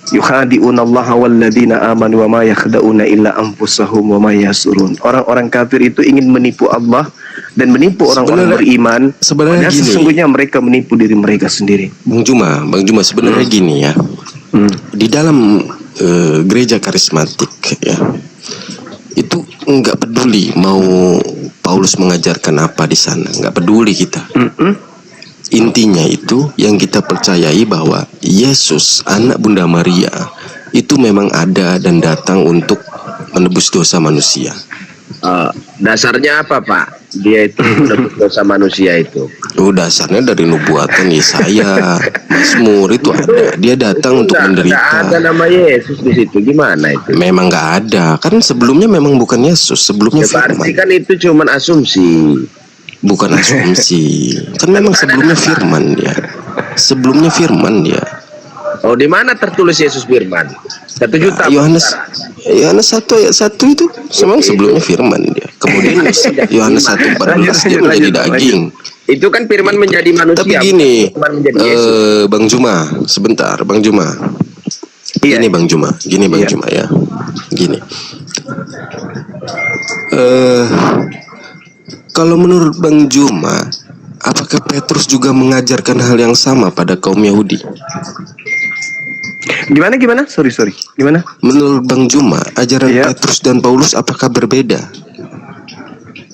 Yukhadi'unallaha walladzina amanu wa ma yakhda'una illa anfusahum wa ma yasurun. Orang-orang kafir itu ingin menipu Allah dan menipu orang-orang beriman. Sebenarnya gini, sesungguhnya mereka menipu diri mereka sendiri. Bang Juma sebenarnya gini ya. Di dalam gereja karismatik ya, itu nggak peduli mau Paulus mengajarkan apa di sana, nggak peduli kita. Intinya itu yang kita percayai bahwa Yesus anak Bunda Maria itu memang ada dan datang untuk menebus dosa manusia. Dasarnya apa, Pak? Dia itu menebus dosa manusia itu. Dasarnya dari nubuatan Yesaya, Mazmur itu ada. Dia datang untuk menderita. Ada nama Yesus di situ, gimana itu? Memang nggak ada, kan sebelumnya memang bukan Yesus, sebelumnya Berarti Firman. kan itu cuma asumsi. Bukan asumsi, kan memang sebelumnya Firman dia. Sebelumnya Firman dia. Oh, di mana tertulis Yesus Firman? 1 juta. Yohanes 1 ayat 1 itu memang sebelumnya Firman dia. Kemudian Yohanes 1:14 dia menjadi daging. Itu kan Firman menjadi manusia. Tapi gini, Firman menjadi Yesus. Bang Juma, sebentar, Bang Juma. Iya. Gini Bang Juma, Iya. Juma ya. Gini. Kalau menurut Bang Juma, apakah Petrus juga mengajarkan hal yang sama pada kaum Yahudi? Gimana? Sorry. Gimana? Menurut Bang Juma, ajaran Iya. Petrus dan Paulus apakah berbeda?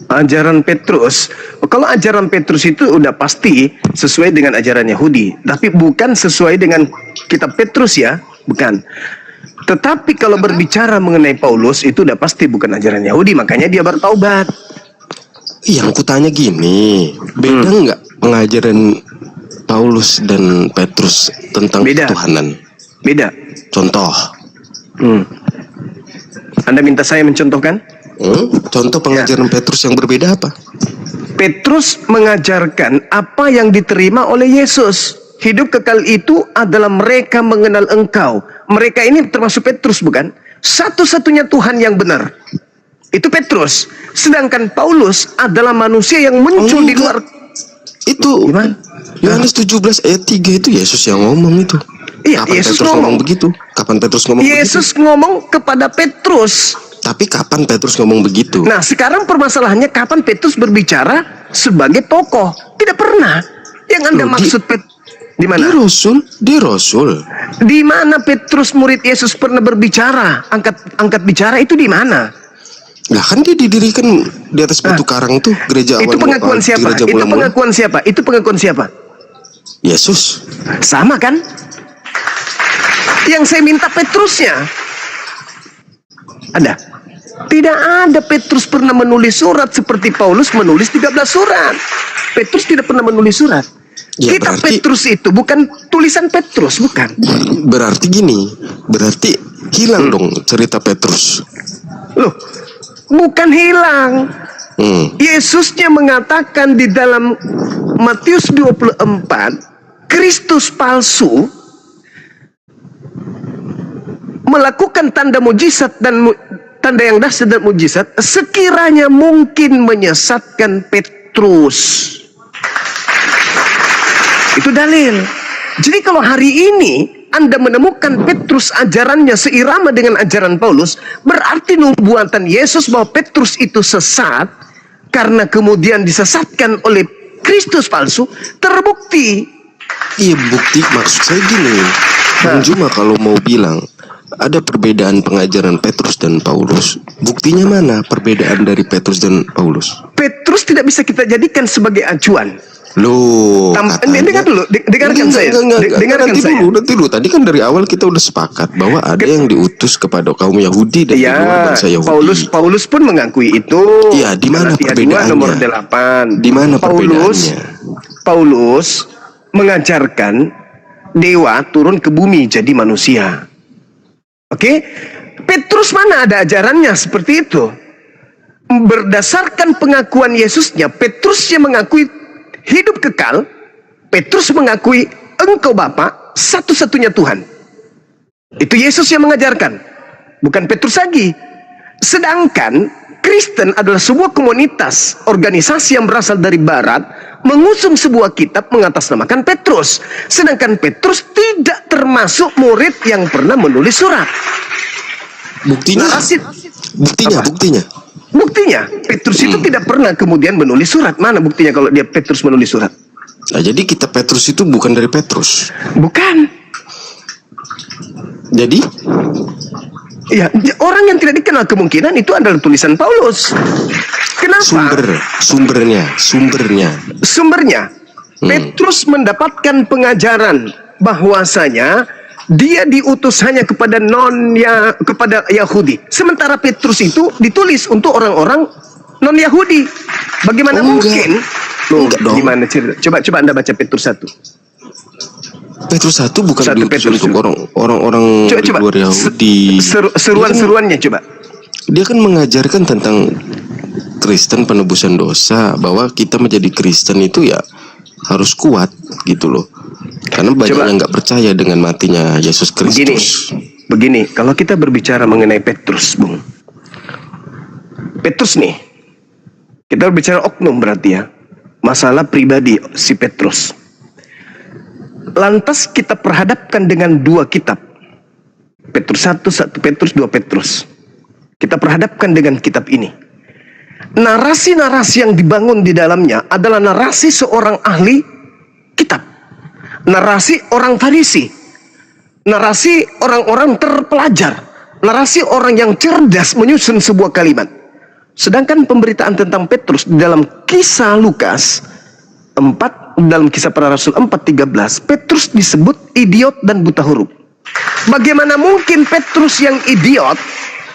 Ajaran Petrus, kalau ajaran Petrus itu udah pasti sesuai dengan ajaran Yahudi, tapi bukan sesuai dengan kitab Petrus ya, bukan. Tetapi kalau berbicara mengenai Paulus itu udah pasti bukan ajaran Yahudi, makanya dia bertaubat. Yang kutanya gini, beda nggak pengajaran Paulus dan Petrus tentang Beda. ketuhanan? Beda. Contoh, Anda minta saya mencontohkan? contoh pengajaran Petrus yang berbeda apa? Petrus mengajarkan apa yang diterima oleh Yesus. Hidup kekal itu adalah mereka mengenal Engkau. Mereka ini termasuk Petrus bukan? Satu-satunya Tuhan yang benar. Itu Petrus. Sedangkan Paulus adalah manusia yang muncul di luar. Itu Gimana? Yohanes 17 ayat 3 itu Yesus yang ngomong itu. Iya, Kapan Yesus Petrus ngomong ngomong. begitu? Kapan Petrus ngomong Yesus ngomong kepada Petrus. begitu? Tapi kapan Petrus ngomong begitu? Nah, sekarang permasalahannya kapan Petrus berbicara sebagai tokoh? Tidak pernah. Yang Anda Loh, maksud di Dia mana? Rasul. Di mana Petrus murid Yesus pernah berbicara? Angkat bicara itu di mana? Lah kan dia didirikan di atas batu karang tuh gereja Itu awal pengakuan siapa? gereja Itu mula-mula. pengakuan siapa? Itu pengakuan siapa? Yesus. Sama kan? Yang saya minta Petrusnya. Ada? Tidak ada. Petrus pernah menulis surat seperti Paulus menulis 13 surat. Petrus tidak pernah menulis surat. Ya, Kitab berarti- Petrus itu bukan tulisan Petrus, bukan. Berarti gini, berarti hilang dong cerita Petrus. Loh, bukan hilang. Yesusnya mengatakan di dalam Matius 24, Kristus palsu melakukan tanda mujizat dan tanda yang dahsyat dan mujizat sekiranya mungkin menyesatkan Petrus. Itu dalil. Jadi kalau hari ini Anda menemukan Petrus ajarannya seirama dengan ajaran Paulus, berarti nubuatan Yesus bahwa Petrus itu sesat karena kemudian disesatkan oleh Kristus palsu terbukti. Iya, bukti maksud saya gini. Bang Juma kalau mau bilang ada perbedaan pengajaran Petrus dan Paulus, buktinya mana perbedaan dari Petrus dan Paulus? Petrus tidak bisa kita jadikan sebagai acuan. Loh, Dengar dulu, dengarkan saya. Dengarkan nanti saya. dulu. Tadi kan dari awal kita udah sepakat bahwa ada yang diutus kepada kaum Yahudi dan di luar Ya, bangsa Yahudi. Paulus pun mengakui itu. Iya, di mana Galatia 2 perbedaannya? nomor 8. Di mana perbedaannya? Paulus mengajarkan dewa turun ke bumi jadi manusia. Oke? Petrus mana ada ajarannya seperti itu? Berdasarkan pengakuan Yesusnya, Petrusnya mengakui hidup kekal. Petrus mengakui Engkau Bapa satu-satunya Tuhan. Itu Yesus yang mengajarkan, bukan Petrus lagi. Sedangkan Kristen adalah sebuah komunitas, organisasi yang berasal dari barat, mengusung sebuah kitab mengatasnamakan Petrus. Sedangkan Petrus tidak termasuk murid yang pernah menulis surat. Buktinya? Buktinya. Buktinya, Petrus itu tidak pernah kemudian menulis surat. Mana buktinya kalau dia Petrus menulis surat? Nah, jadi kitab Petrus itu bukan dari Petrus. Bukan. Jadi Ya, orang yang tidak dikenal kemungkinan itu adalah tulisan Paulus. Kenapa? Sumbernya. Petrus mendapatkan pengajaran bahwasanya dia diutus hanya kepada kepada Yahudi. Sementara Petrus itu ditulis untuk orang-orang non Yahudi. Bagaimana mungkin? Enggak dong. Gimana cerita? Coba Anda baca Petrus 1. Petrus 1 bukan diutus Petrus untuk orang-orang di luar Yahudi. Seruan-seruannya coba. Dia kan mengajarkan tentang Kristen penebusan dosa, bahwa kita menjadi Kristen itu ya harus kuat gitu loh. Karena banyak yang nggak percaya dengan matinya Yesus Kristus. Begini, kalau kita berbicara mengenai Petrus, Bung. Petrus nih, kita berbicara oknum berarti ya. Masalah pribadi si Petrus. Lantas kita perhadapkan dengan dua kitab. Petrus 1, 1 Petrus, 2 Petrus. Kita perhadapkan dengan kitab ini. Narasi-narasi yang dibangun di dalamnya adalah narasi seorang ahli kitab. Narasi orang Farisi. Narasi orang-orang terpelajar. Narasi orang yang cerdas menyusun sebuah kalimat. Sedangkan pemberitaan tentang Petrus di dalam kisah Lukas 4, dalam kisah para rasul 4:13, Petrus disebut idiot dan buta huruf. Bagaimana mungkin Petrus yang idiot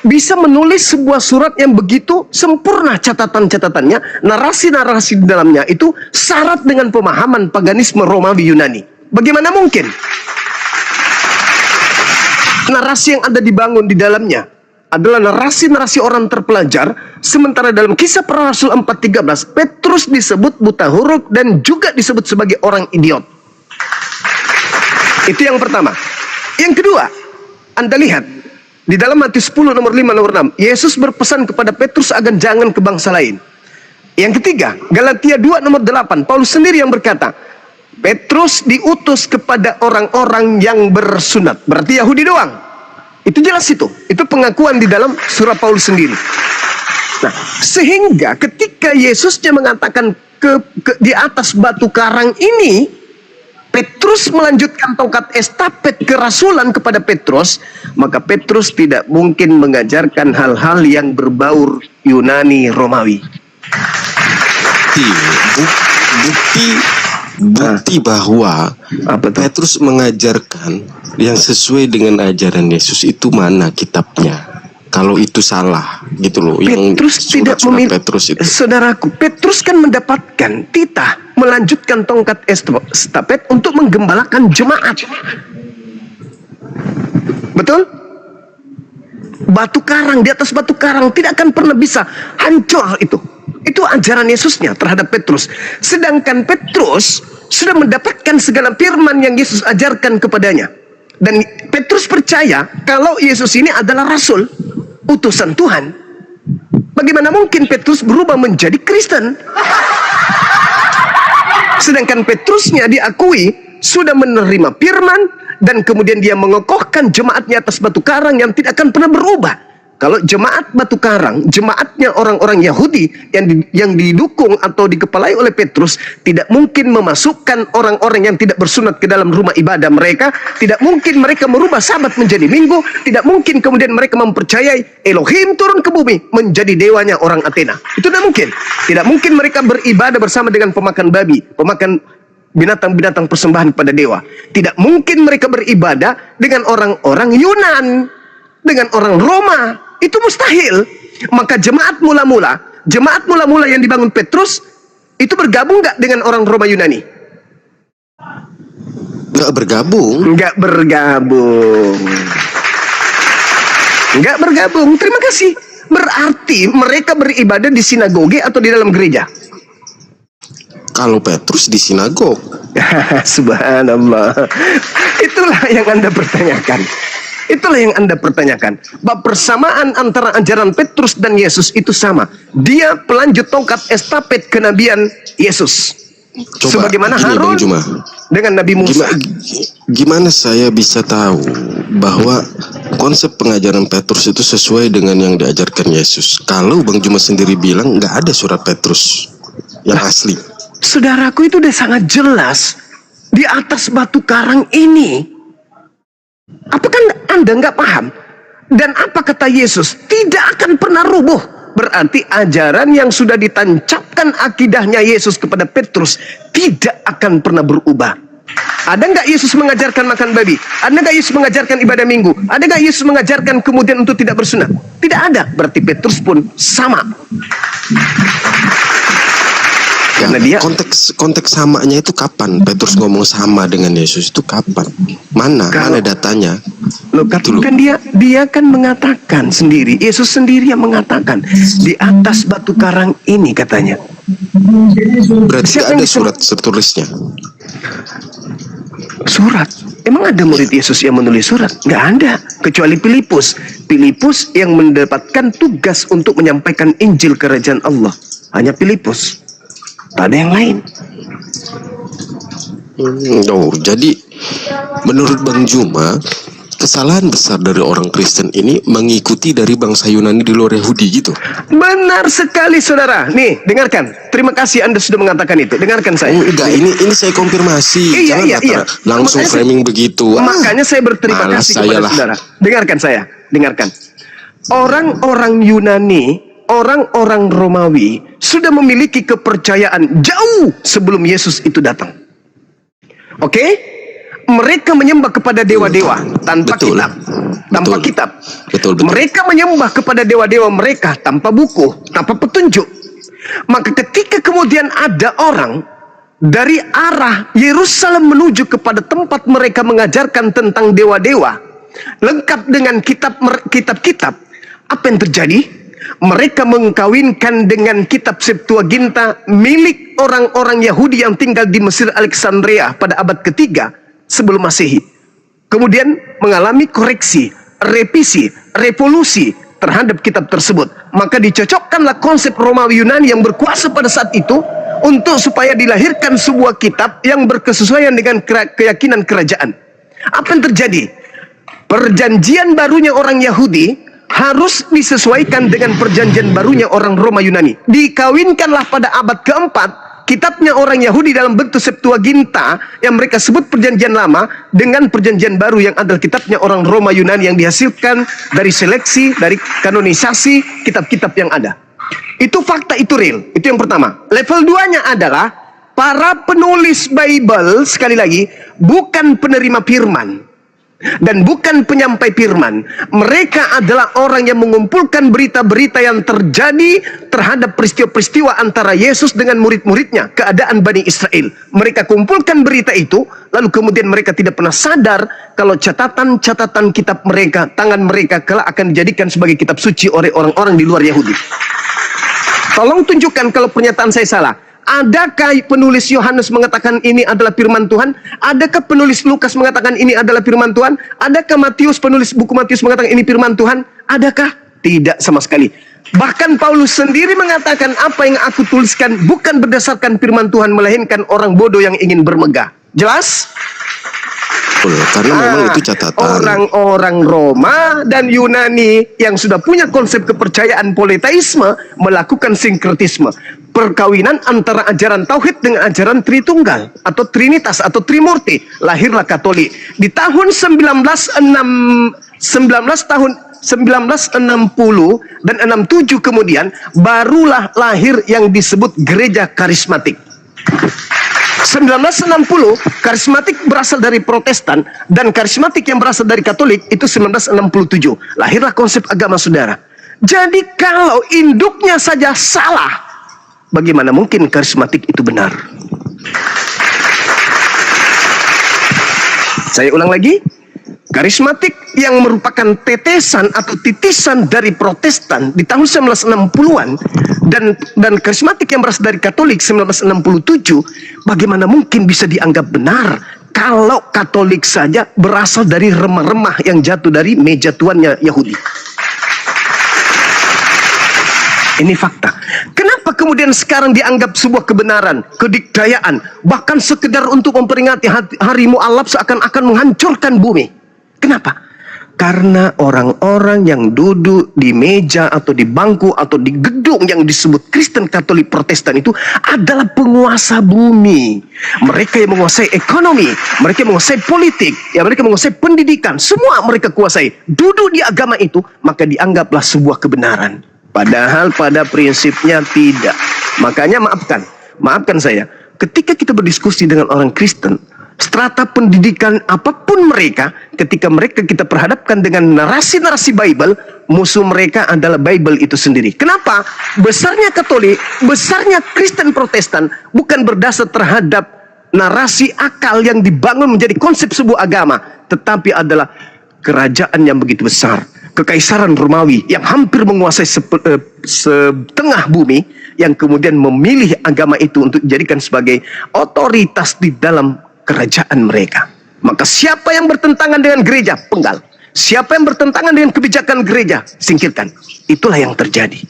bisa menulis sebuah surat yang begitu sempurna catatan-catatannya, narasi-narasi di dalamnya itu syarat dengan pemahaman paganisme Romawi Yunani? Bagaimana mungkin? Narasi yang ada dibangun di dalamnya adalah narasi-narasi orang terpelajar, sementara dalam kisah para rasul 4:13 Petrus disebut buta huruf dan juga disebut sebagai orang idiot. Itu yang pertama. Yang kedua, Anda lihat di dalam Matius 10 nomor 5 nomor 6, Yesus berpesan kepada Petrus agar jangan ke bangsa lain. Yang ketiga, Galatia 2 nomor 8, Paulus sendiri yang berkata, Petrus diutus kepada orang-orang yang bersunat, berarti Yahudi doang. Itu jelas itu pengakuan di dalam surat Paulus sendiri. Nah, sehingga ketika Yesusnya mengatakan di atas batu karang ini, Petrus melanjutkan tongkat estafet kerasulan kepada Petrus, maka Petrus tidak mungkin mengajarkan hal-hal yang berbau Yunani Romawi. Bukti bahwa Petrus mengajarkan yang sesuai dengan ajaran Yesus itu mana kitabnya? Kalau itu salah, gitu loh. Petrus tidak memilih. Saudaraku, Petrus kan mendapatkan titah melanjutkan tongkat estafet untuk menggembalakan jemaat. Betul? Batu karang, di atas batu karang tidak akan pernah bisa hancur itu. Itu ajaran Yesusnya terhadap Petrus. Sedangkan Petrus sudah mendapatkan segala firman yang Yesus ajarkan kepadanya. Dan Petrus percaya kalau Yesus ini adalah rasul, utusan Tuhan. Bagaimana mungkin Petrus berubah menjadi Kristen? Sedangkan Petrusnya diakui sudah menerima firman dan kemudian dia mengokohkan jemaatnya atas batu karang yang tidak akan pernah berubah. Kalau jemaat batu karang, jemaatnya orang-orang Yahudi yang didukung atau dikepalai oleh Petrus, tidak mungkin memasukkan orang-orang yang tidak bersunat ke dalam rumah ibadah mereka. Tidak mungkin mereka merubah Sabat menjadi Minggu. Tidak mungkin kemudian mereka mempercayai Elohim turun ke bumi menjadi dewanya orang Athena. Itu tidak mungkin. Tidak mungkin mereka beribadah bersama dengan pemakan babi, pemakan binatang-binatang persembahan kepada dewa. Tidak mungkin mereka beribadah dengan orang-orang Yunan, dengan orang Roma. Itu mustahil. Maka jemaat mula-mula yang dibangun Petrus itu bergabung nggak dengan orang Roma Yunani? Nggak bergabung. Nggak bergabung. Terima kasih. Berarti mereka beribadah di sinagoge atau di dalam gereja? Kalau Petrus di sinagog. Subhanallah. Itulah yang Anda pertanyakan. Itulah yang Anda pertanyakan. Bahwa persamaan antara ajaran Petrus dan Yesus itu sama. Dia pelanjut tongkat estafet kenabian Yesus. Sebagaimana Harun dengan Nabi Musa. Gimana saya bisa tahu bahwa konsep pengajaran Petrus itu sesuai dengan yang diajarkan Yesus? Kalau Bang Juma sendiri bilang nggak ada surat Petrus yang asli. Saudaraku, itu udah sangat jelas. Di atas batu karang ini. Apakah Anda nggak paham? Dan apa kata Yesus? Tidak akan pernah rubuh. Berarti ajaran yang sudah ditancapkan akidahnya Yesus kepada Petrus tidak akan pernah berubah. Ada nggak Yesus mengajarkan makan babi? Ada nggak Yesus mengajarkan ibadah minggu? Ada nggak Yesus mengajarkan kemudian untuk tidak bersunat? Tidak ada. Berarti Petrus pun sama. Karena dia konteks samanya itu kapan? Petrus ngomong sama dengan Yesus itu kapan? Mana datanya? Loh, kan dia kan mengatakan sendiri, Yesus sendiri yang mengatakan di atas batu karang ini katanya. Berarti ada surat tertulisnya. Surat? Emang ada murid Yesus yang menulis surat? Nggak ada, kecuali Filipus. Filipus yang mendapatkan tugas untuk menyampaikan Injil Kerajaan Allah. Hanya Filipus. Tak ada yang lain. Jadi menurut Bang Juma, kesalahan besar dari orang Kristen ini mengikuti dari bangsa Yunani di luar Yahudi gitu. Benar sekali saudara. Nih, dengarkan. Terima kasih Anda sudah mengatakan itu. Dengarkan saya. Enggak, ini saya konfirmasi. Jangan langsung Makanya framing begitu. Makanya saya berterima kasih kepada saudara. Dengarkan saya. Dengarkan. Orang-orang Yunani, orang-orang Romawi sudah memiliki kepercayaan jauh sebelum Yesus itu datang. Oke? Mereka menyembah kepada dewa-dewa tanpa kitab. Tanpa kitab. Betul. Mereka menyembah kepada dewa-dewa mereka tanpa buku, tanpa petunjuk. Maka ketika kemudian ada orang dari arah Yerusalem menuju kepada tempat mereka mengajarkan tentang dewa-dewa, lengkap dengan kitab-kitab, apa yang terjadi? Mereka mengkawinkan dengan kitab Septuaginta milik orang-orang Yahudi yang tinggal di Mesir Alexandria pada abad ketiga sebelum Masehi. Kemudian mengalami koreksi, revisi, revolusi terhadap kitab tersebut. Maka dicocokkanlah konsep Romawi Yunani yang berkuasa pada saat itu untuk supaya dilahirkan sebuah kitab yang berkesesuaian dengan keyakinan kerajaan. Apa yang terjadi? Perjanjian barunya orang Yahudi harus disesuaikan dengan perjanjian barunya orang Roma Yunani. Dikawinkanlah pada abad keempat kitabnya orang Yahudi dalam bentuk Septuaginta yang mereka sebut perjanjian lama dengan perjanjian baru yang adalah kitabnya orang Roma Yunani yang dihasilkan dari seleksi, dari kanonisasi kitab-kitab yang ada. Itu fakta, itu real. Itu yang pertama. Level 2-nya adalah para penulis Bible, sekali lagi, bukan penerima firman dan bukan penyampai firman. Mereka adalah orang yang mengumpulkan berita-berita yang terjadi terhadap peristiwa-peristiwa antara Yesus dengan murid-muridnya, keadaan Bani Israel. Mereka kumpulkan berita itu, lalu kemudian mereka tidak pernah sadar kalau catatan-catatan kitab mereka, tangan mereka kelak akan dijadikan sebagai kitab suci oleh orang-orang di luar Yahudi. Tolong tunjukkan kalau pernyataan saya salah. Adakah penulis Yohanes mengatakan ini adalah firman Tuhan? Adakah penulis Lukas mengatakan ini adalah firman Tuhan? Adakah Matius, penulis buku Matius mengatakan ini firman Tuhan? Adakah? Tidak sama sekali. Bahkan Paulus sendiri mengatakan apa yang aku tuliskan bukan berdasarkan firman Tuhan, melainkan orang bodoh yang ingin bermegah. Jelas? Karena memang itu catatan. Orang-orang Roma dan Yunani yang sudah punya konsep kepercayaan politeisme melakukan sinkretisme, perkawinan antara ajaran tauhid dengan ajaran Tritunggal atau Trinitas atau Trimurti. Lahirlah Katolik di tahun 1960 dan 67 kemudian barulah lahir yang disebut gereja karismatik. 1960 karismatik berasal dari Protestan dan karismatik yang berasal dari Katolik itu 1967. Lahirlah konsep agama saudara. Jadi kalau induknya saja salah, bagaimana mungkin karismatik itu benar? Saya ulang lagi. Karismatik yang merupakan tetesan atau titisan dari Protestan di tahun 1960-an dan karismatik yang berasal dari Katolik 1967, bagaimana mungkin bisa dianggap benar kalau Katolik saja berasal dari remah-remah yang jatuh dari meja tuannya Yahudi? Ini fakta. Kenapa kemudian sekarang dianggap sebuah kebenaran, kedikdayaan, bahkan sekedar untuk memperingati hari Mu'allaf seakan-akan menghancurkan bumi? Kenapa? Karena orang-orang yang duduk di meja atau di bangku atau di gedung yang disebut Kristen Katolik Protestan itu adalah penguasa bumi. Mereka yang menguasai ekonomi, mereka yang menguasai politik, ya mereka menguasai pendidikan, semua mereka kuasai. Duduk di agama itu, maka dianggaplah sebuah kebenaran. Padahal pada prinsipnya tidak. Makanya maafkan saya, ketika kita berdiskusi dengan orang Kristen, strata pendidikan apapun mereka, ketika mereka kita perhadapkan dengan narasi-narasi Bible, musuh mereka adalah Bible itu sendiri. Kenapa? Besarnya Katolik, besarnya Kristen Protestan bukan berdasar terhadap narasi akal yang dibangun menjadi konsep sebuah agama, tetapi adalah kerajaan yang begitu besar, kekaisaran Romawi yang hampir menguasai setengah bumi, yang kemudian memilih agama itu untuk dijadikan sebagai otoritas di dalam kerajaan mereka. Maka siapa yang bertentangan dengan gereja, penggal. Siapa yang bertentangan dengan kebijakan gereja, singkirkan. Itulah yang terjadi.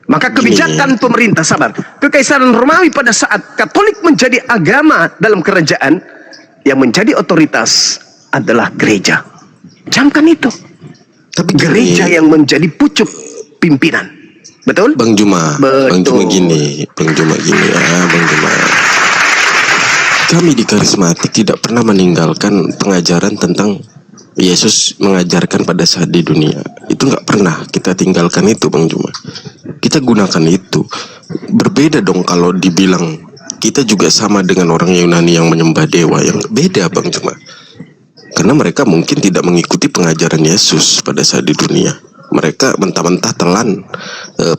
Maka kebijakan pemerintah, sabar, kekaisaran Romawi pada saat Katolik menjadi agama dalam kerajaan, yang menjadi otoritas adalah gereja. Camkan itu. Tapi Gereja yang menjadi pucuk pimpinan. Betul? Bang Juma, Bang Juma gini, Bang Juma. Kami di karismatik tidak pernah meninggalkan pengajaran tentang Yesus mengajarkan pada saat di dunia. Itu nggak pernah kita tinggalkan itu, Bang Juma. Kita gunakan itu. Berbeda dong kalau dibilang kita juga sama dengan orang Yunani yang menyembah dewa, yang beda, Bang Juma. Karena mereka mungkin tidak mengikuti pengajaran Yesus pada saat di dunia. Mereka mentah-mentah telan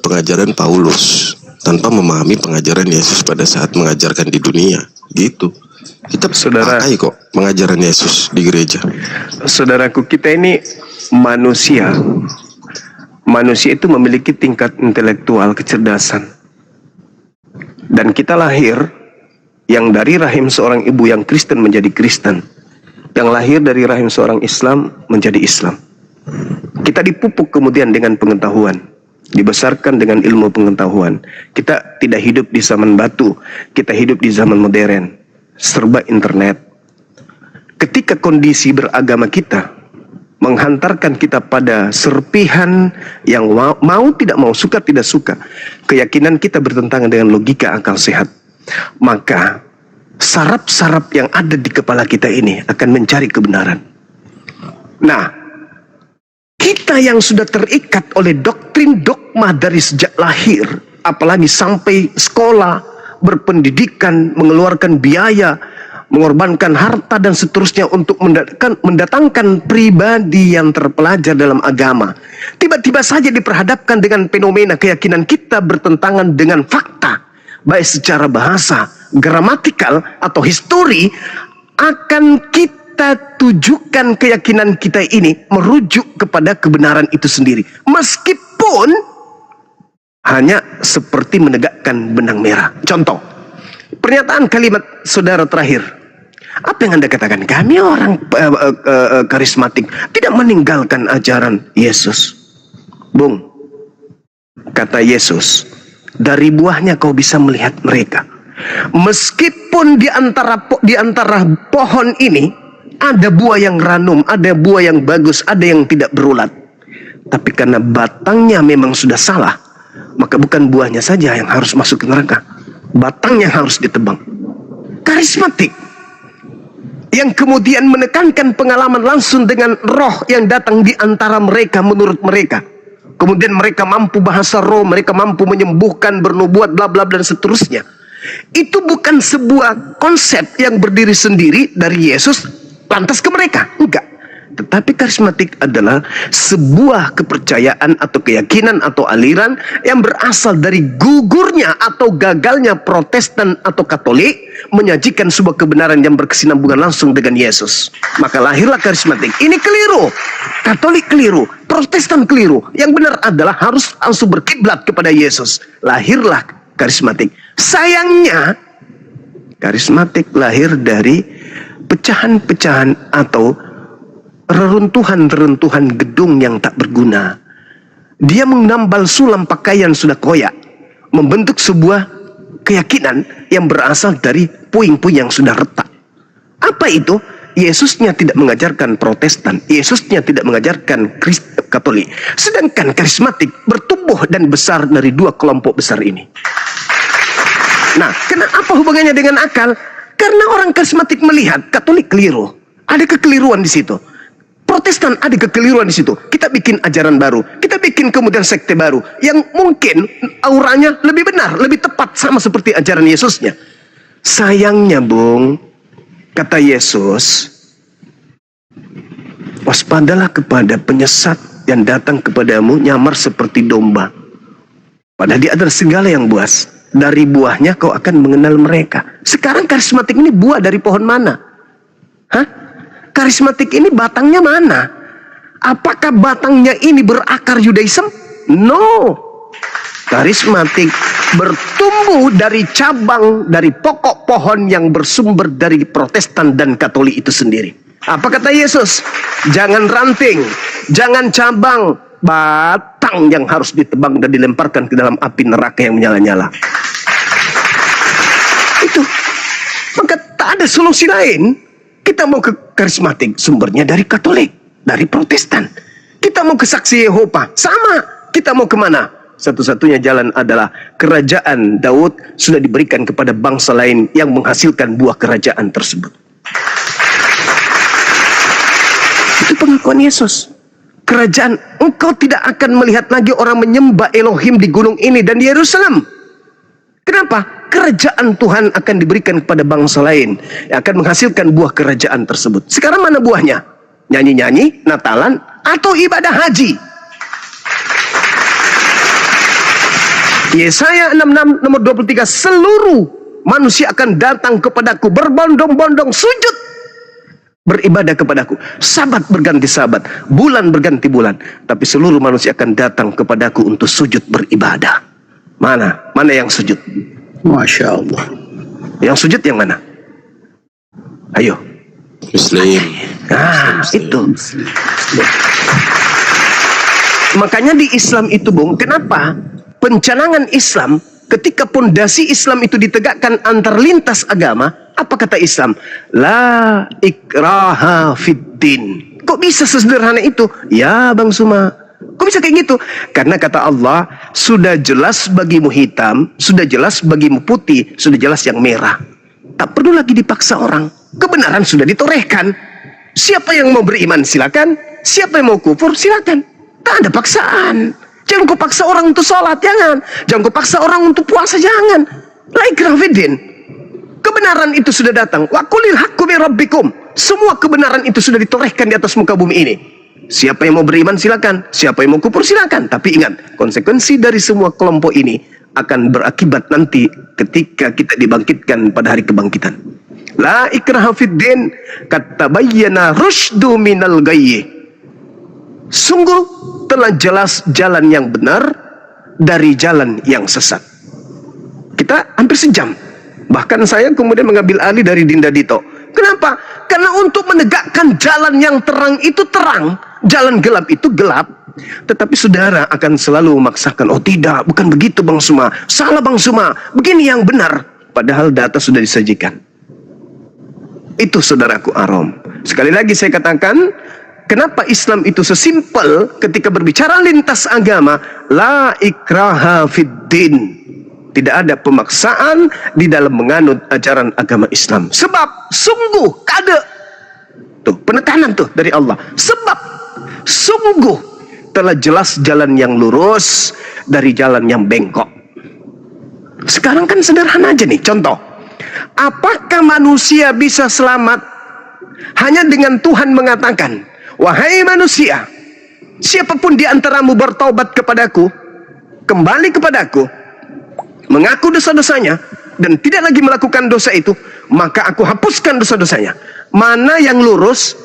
pengajaran Paulus tanpa memahami pengajaran Yesus pada saat mengajarkan di dunia. Gitu. Kita pakai kok pengajaran Yesus di gereja. Saudaraku, kita ini manusia. Manusia itu memiliki tingkat intelektual kecerdasan. Dan kita lahir yang dari rahim seorang ibu yang Kristen menjadi Kristen. Yang lahir dari rahim seorang Islam menjadi Islam. Kita dipupuk kemudian dengan pengetahuan, dibesarkan dengan ilmu pengetahuan. Kita tidak hidup di zaman batu, kita hidup di zaman modern, serba internet. Ketika kondisi beragama kita menghantarkan kita pada serpihan yang mau tidak mau, suka tidak suka, keyakinan kita bertentangan dengan logika akal sehat, maka saraf-saraf yang ada di kepala kita ini akan mencari kebenaran. Nah, kita yang sudah terikat oleh doktrin dogma dari sejak lahir, apalagi sampai sekolah, berpendidikan, mengeluarkan biaya, mengorbankan harta dan seterusnya untuk mendatangkan pribadi yang terpelajar dalam agama. Tiba-tiba saja diperhadapkan dengan fenomena keyakinan kita bertentangan dengan fakta, baik secara bahasa, gramatikal atau histori, akan kita tujukan keyakinan kita ini merujuk kepada kebenaran itu sendiri, meskipun hanya seperti menegakkan benang merah. Contoh, pernyataan kalimat saudara terakhir, apa yang Anda katakan? Kami orang karismatik tidak meninggalkan ajaran Yesus. Bung, kata Yesus, dari buahnya kau bisa melihat mereka. Meskipun di antara pohon ini ada buah yang ranum, ada buah yang bagus, ada yang tidak berulat. Tapi karena batangnya memang sudah salah, maka bukan buahnya saja yang harus masuk ke neraka, batangnya harus ditebang. Karismatik yang kemudian menekankan pengalaman langsung dengan roh yang datang di antara mereka menurut mereka. Kemudian mereka mampu bahasa roh, mereka mampu menyembuhkan, bernubuat, bla bla dan seterusnya. Itu bukan sebuah konsep yang berdiri sendiri dari Yesus lantas ke mereka, enggak. Tetapi karismatik adalah sebuah kepercayaan atau keyakinan atau aliran yang berasal dari gugurnya atau gagalnya Protestan atau Katolik menyajikan sebuah kebenaran yang berkesinambungan langsung dengan Yesus. Maka lahirlah karismatik. Ini keliru. Katolik keliru, Protestan keliru. Yang benar adalah harus langsung berkiblat kepada Yesus. Lahirlah karismatik. Sayangnya karismatik lahir dari pecahan-pecahan atau reruntuhan-reruntuhan gedung yang tak berguna. Dia menambal sulam pakaian sudah koyak, membentuk sebuah keyakinan yang berasal dari puing-puing yang sudah retak. Apa itu? Yesusnya tidak mengajarkan Protestan, Yesusnya tidak mengajarkan Katolik. Sedangkan karismatik bertumbuh dan besar dari dua kelompok besar ini. Nah, kenapa hubungannya dengan akal? Karena orang karismatik melihat Katolik keliru, ada kekeliruan di situ. Protestan ada kekeliruan di situ. Kita bikin ajaran baru, kita bikin kemudian sekte baru yang mungkin auranya lebih benar, lebih tepat sama seperti ajaran Yesusnya. Sayangnya, Bung, kata Yesus, waspadalah kepada penyesat yang datang kepadamu nyamar seperti domba. Padahal dia adalah segala yang buas. Dari buahnya kau akan mengenal mereka. Sekarang karismatik ini buah dari pohon mana? Hah? Karismatik ini batangnya mana? Apakah batangnya ini berakar Yudaism? No. Karismatik bertumbuh dari cabang, dari pokok pohon yang bersumber dari Protestan dan Katolik itu sendiri. Apa kata Yesus? Jangan ranting, jangan cabang, batang yang harus ditebang dan dilemparkan ke dalam api neraka yang menyala-nyala. Itu. Maka tak ada solusi lain. Kita mau ke karismatik, sumbernya dari Katolik. dari Protestan. Kita mau ke saksi Yehova, sama. Kita mau kemana? Satu-satunya jalan adalah kerajaan Daud sudah diberikan kepada bangsa lain yang menghasilkan buah kerajaan tersebut. Itu pengakuan Yesus. Kerajaan, engkau tidak akan melihat lagi orang menyembah Elohim di gunung ini dan di Yerusalem. Kenapa? Kerajaan Tuhan akan diberikan kepada bangsa lain yang akan menghasilkan buah kerajaan tersebut. Sekarang mana buahnya? Nyanyi-nyanyi, Natalan, atau ibadah haji? Yesaya 66 nomor 23, seluruh manusia akan datang kepadaku berbondong-bondong sujud beribadah kepadaku. Sabat berganti sabat, bulan berganti bulan, tapi seluruh manusia akan datang kepadaku untuk sujud beribadah. Mana yang sujud? Masya Allah. Yang sujud yang mana? Ayo. Muslim. Itu. Makanya di Islam itu, Bung, kenapa pencanangan Islam ketika pondasi Islam itu ditegakkan antar lintas agama, apa kata Islam? La ikraha fiddin. Kok bisa sesederhana itu? Ya Bang Suma, kok bisa kayak gitu? Karena kata Allah, sudah jelas bagimu hitam, sudah jelas bagimu putih, sudah jelas yang merah. Tak perlu lagi dipaksa orang. Kebenaran sudah ditorehkan. Siapa yang mau beriman silakan, siapa yang mau kufur silakan. Tak ada paksaan. Jangan kau paksa orang untuk sholat, jangan. Jangan kau paksa orang untuk puasa, jangan. La ikraha fiddin. Kebenaran itu sudah datang. Wa qulil haqqu min rabbikum. Semua kebenaran itu sudah ditorehkan di atas muka bumi ini. Siapa yang mau beriman silakan, siapa yang mau kufur silakan. Tapi ingat, konsekuensi dari semua kelompok ini akan berakibat nanti ketika kita dibangkitkan pada hari kebangkitan. La ikraha fiddin, katabayyana rusydu minal ghayy. Sungguh telah jelas jalan yang benar dari jalan yang sesat. Kita hampir sejam. Bahkan saya kemudian mengambil alih dari Dinda Dito. Kenapa? Karena untuk menegakkan jalan yang terang itu terang, jalan gelap itu gelap. Tetapi saudara akan selalu memaksakan, oh tidak, bukan begitu Bang Suma, salah Bang Suma, begini yang benar. Padahal data sudah disajikan. Itu saudaraku Arom. Sekali lagi saya katakan, kenapa Islam itu sesimpel ketika berbicara lintas agama, la ikraha fiddin. Tidak ada pemaksaan di dalam menganut ajaran agama Islam. Sebab sungguh kade. Tuh, penekanan tuh dari Allah. Sebab sungguh telah jelas jalan yang lurus dari jalan yang bengkok. Sekarang kan sederhana aja nih, contoh. Apakah manusia bisa selamat hanya dengan Tuhan mengatakan, wahai manusia, siapapun di antaramu bertaubat kepadaku, kembali kepadaku, mengaku dosa-dosanya, dan tidak lagi melakukan dosa itu, maka aku hapuskan dosa-dosanya. Mana yang lurus?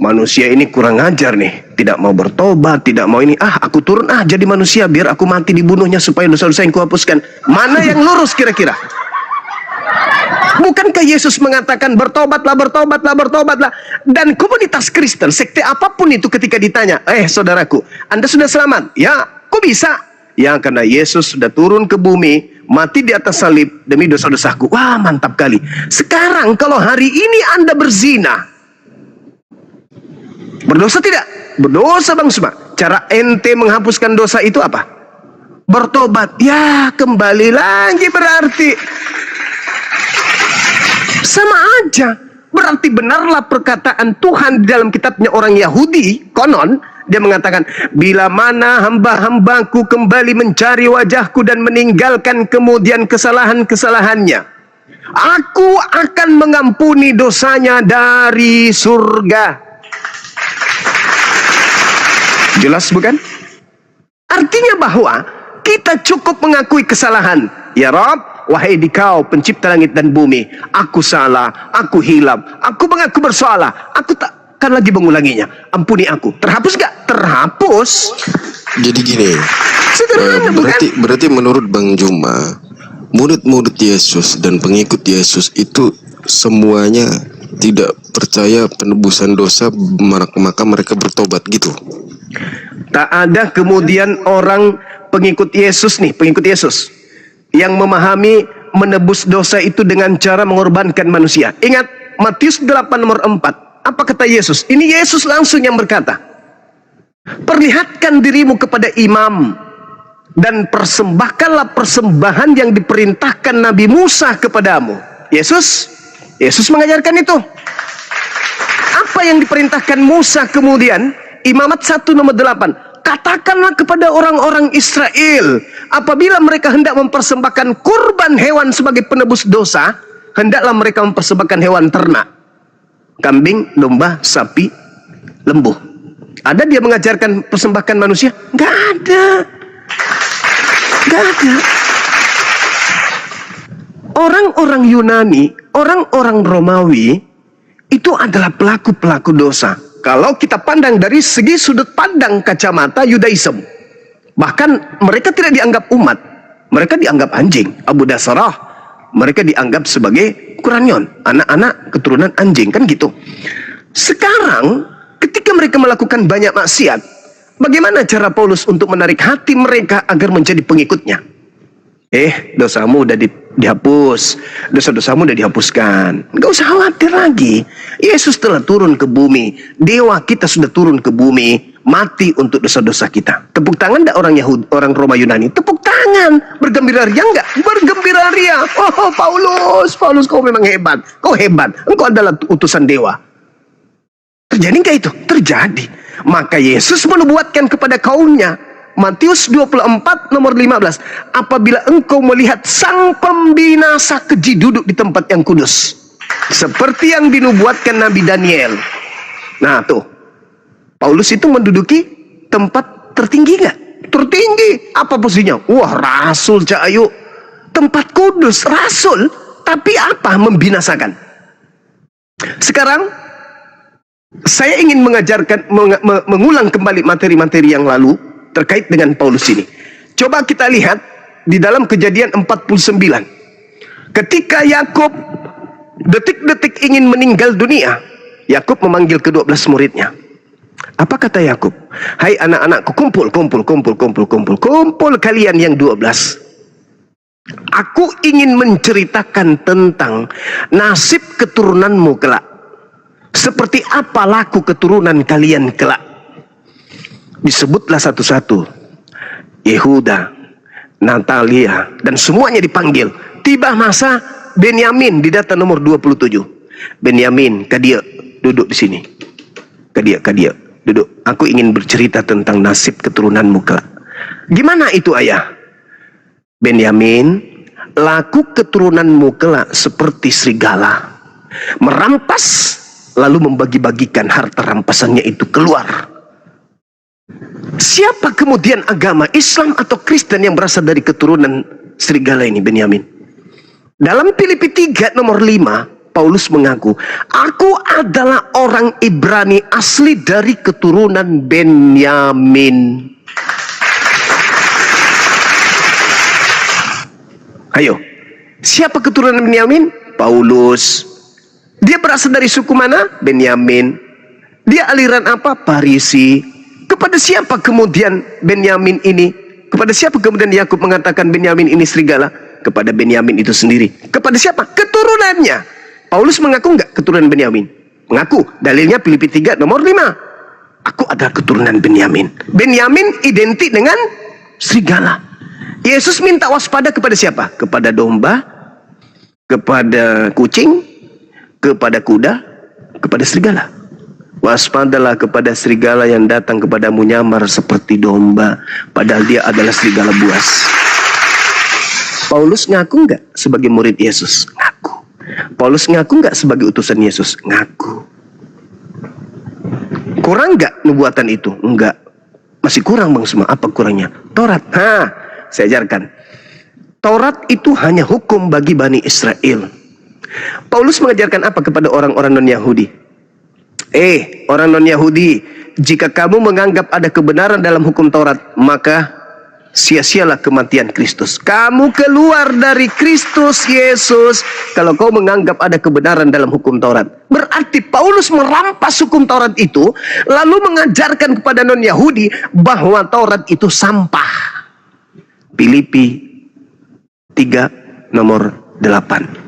Manusia ini kurang ajar nih, tidak mau bertobat, tidak mau ini, aku turun jadi manusia, biar aku mati dibunuhnya supaya dosa-dosa yang kuhapuskan. Mana yang lurus kira-kira? Bukankah Yesus mengatakan bertobatlah, bertobatlah, bertobatlah? Dan komunitas Kristen, sekte apapun itu ketika ditanya, saudaraku, Anda sudah selamat? Ya, kok bisa? Ya, karena Yesus sudah turun ke bumi, mati di atas salib demi dosa-dosaku. Wah, mantap kali. Sekarang kalau hari ini Anda berzina, berdosa tidak? Berdosa Bang Suma. Cara ente menghapuskan dosa itu apa? Bertobat. Ya, kembali lagi berarti. Sama aja. Berarti benarlah perkataan Tuhan di dalam kitabnya orang Yahudi, konon, dia mengatakan, bila mana hamba-hambaku kembali mencari wajahku dan meninggalkan kemudian kesalahan-kesalahannya, aku akan mengampuni dosanya dari surga. Jelas bukan? Artinya bahwa kita cukup mengakui kesalahan. Ya Rabb, wahai Dikau pencipta langit dan bumi, aku salah, aku hilaf, aku mengaku bersalah, aku tak akan lagi mengulanginya. Ampuni aku. Terhapus gak? Terhapus. Jadi gini, berarti menurut Bang Juma, murid-murid Yesus dan pengikut Yesus itu semuanya tidak percaya penebusan dosa, maka mereka bertobat gitu. Tak ada kemudian orang pengikut Yesus nih, pengikut Yesus yang memahami menebus dosa itu dengan cara mengorbankan manusia. Ingat Matius 8 nomor 4. Apa kata Yesus? Ini Yesus langsung yang berkata, perlihatkan dirimu kepada imam dan persembahkanlah persembahan yang diperintahkan Nabi Musa kepadamu. Yesus mengajarkan itu. Apa yang diperintahkan Musa kemudian? Imamat 1 nomor 8. Katakanlah kepada orang-orang Israel, apabila mereka hendak mempersembahkan kurban hewan sebagai penebus dosa, hendaklah mereka mempersembahkan hewan ternak, kambing, domba, sapi, lembu. Ada dia mengajarkan persembahkan manusia? Nggak ada. Nggak ada. Orang-orang Yunani, orang-orang Romawi, itu adalah pelaku-pelaku dosa. Kalau kita pandang dari segi sudut pandang kacamata Yudaism, bahkan mereka tidak dianggap umat, mereka dianggap anjing, Abu Dasarah, mereka dianggap sebagai Quranion, anak-anak keturunan anjing, kan gitu. Sekarang ketika mereka melakukan banyak maksiat, bagaimana cara Paulus untuk menarik hati mereka agar menjadi pengikutnya? Dosamu udah dihapus, dosa-dosamu udah dihapuskan, nggak usah khawatir lagi. Yesus telah turun ke bumi, dewa kita sudah turun ke bumi, mati untuk dosa-dosa kita. Tepuk tangan enggak orang Yahudi, orang Roma Yunani? Tepuk tangan. Bergembira ria enggak? Bergembira ria. Oh, Paulus, kau memang hebat. Kau hebat. Engkau adalah utusan dewa. Terjadi enggak itu? Terjadi. Maka Yesus menubuatkan kepada kaumnya, Matius 24 nomor 15, apabila engkau melihat sang pembinasa keji duduk di tempat yang kudus, seperti yang dinubuatkan Nabi Daniel. Nah tuh, Paulus itu menduduki tempat tertinggi gak? Tertinggi. Apa posisinya? Wah, rasul Cahayu. Tempat kudus, rasul. Tapi apa? Membinasakan. Sekarang saya ingin mengulang kembali materi-materi yang lalu terkait dengan Paulus ini. Coba kita lihat di dalam Kejadian 49. Ketika Yakub detik-detik ingin meninggal dunia, Yakub memanggil ke-12 muridnya. Apa kata Yakub? Hai anak-anakku, kumpul kalian yang 12. Aku ingin menceritakan tentang nasib keturunanmu kelak. Seperti apa laku keturunan kalian kelak. Disebutlah satu-satu. Yehuda, Natalia, dan semuanya dipanggil. Tiba masa Benyamin di data nomor 27. Benyamin, Kadia, duduk di sini. Kadia, duduk. Aku ingin bercerita tentang nasib keturunanmu kelak. Gimana itu ayah? Benyamin, laku keturunanmu kelak seperti serigala. Merampas, lalu membagi-bagikan harta rampasannya itu keluar. Siapa kemudian agama Islam atau Kristen yang berasal dari keturunan serigala ini, Benyamin? Dalam Filipi 3 nomor 5, Paulus mengaku, aku adalah orang Ibrani asli dari keturunan Benyamin. Ayo, siapa keturunan Benyamin? Paulus. Dia berasal dari suku mana? Benyamin. Dia aliran apa? Farisi. Kepada siapa kemudian Benyamin ini? Kepada siapa kemudian Yakub mengatakan Benyamin ini serigala? Kepada Benyamin itu sendiri. Kepada siapa? Keturunannya. Paulus mengaku enggak keturunan Benyamin? Mengaku. Dalilnya Filipi 3 nomor 5. Aku adalah keturunan Benyamin. Benyamin identik dengan serigala. Yesus minta waspada kepada siapa? Kepada domba, kepada kucing, kepada kuda, kepada serigala. Waspadalah kepada serigala yang datang kepadamu nyamar seperti domba, padahal dia adalah serigala buas. Paulus ngaku enggak sebagai murid Yesus? Ngaku. Paulus ngaku enggak sebagai utusan Yesus? Ngaku. Kurang enggak nubuatan itu? Enggak. Masih kurang bang semua. Apa kurangnya? Taurat. Saya ajarkan. Taurat itu hanya hukum bagi Bani Israel. Paulus mengajarkan apa kepada orang-orang non-Yahudi? Orang non-Yahudi, jika kamu menganggap ada kebenaran dalam hukum Taurat, maka sia-sialah kematian Kristus. Kamu keluar dari Kristus Yesus kalau kau menganggap ada kebenaran dalam hukum Taurat. Berarti Paulus merampas hukum Taurat itu, lalu mengajarkan kepada non-Yahudi bahwa Taurat itu sampah. Filipi 3 nomor 8.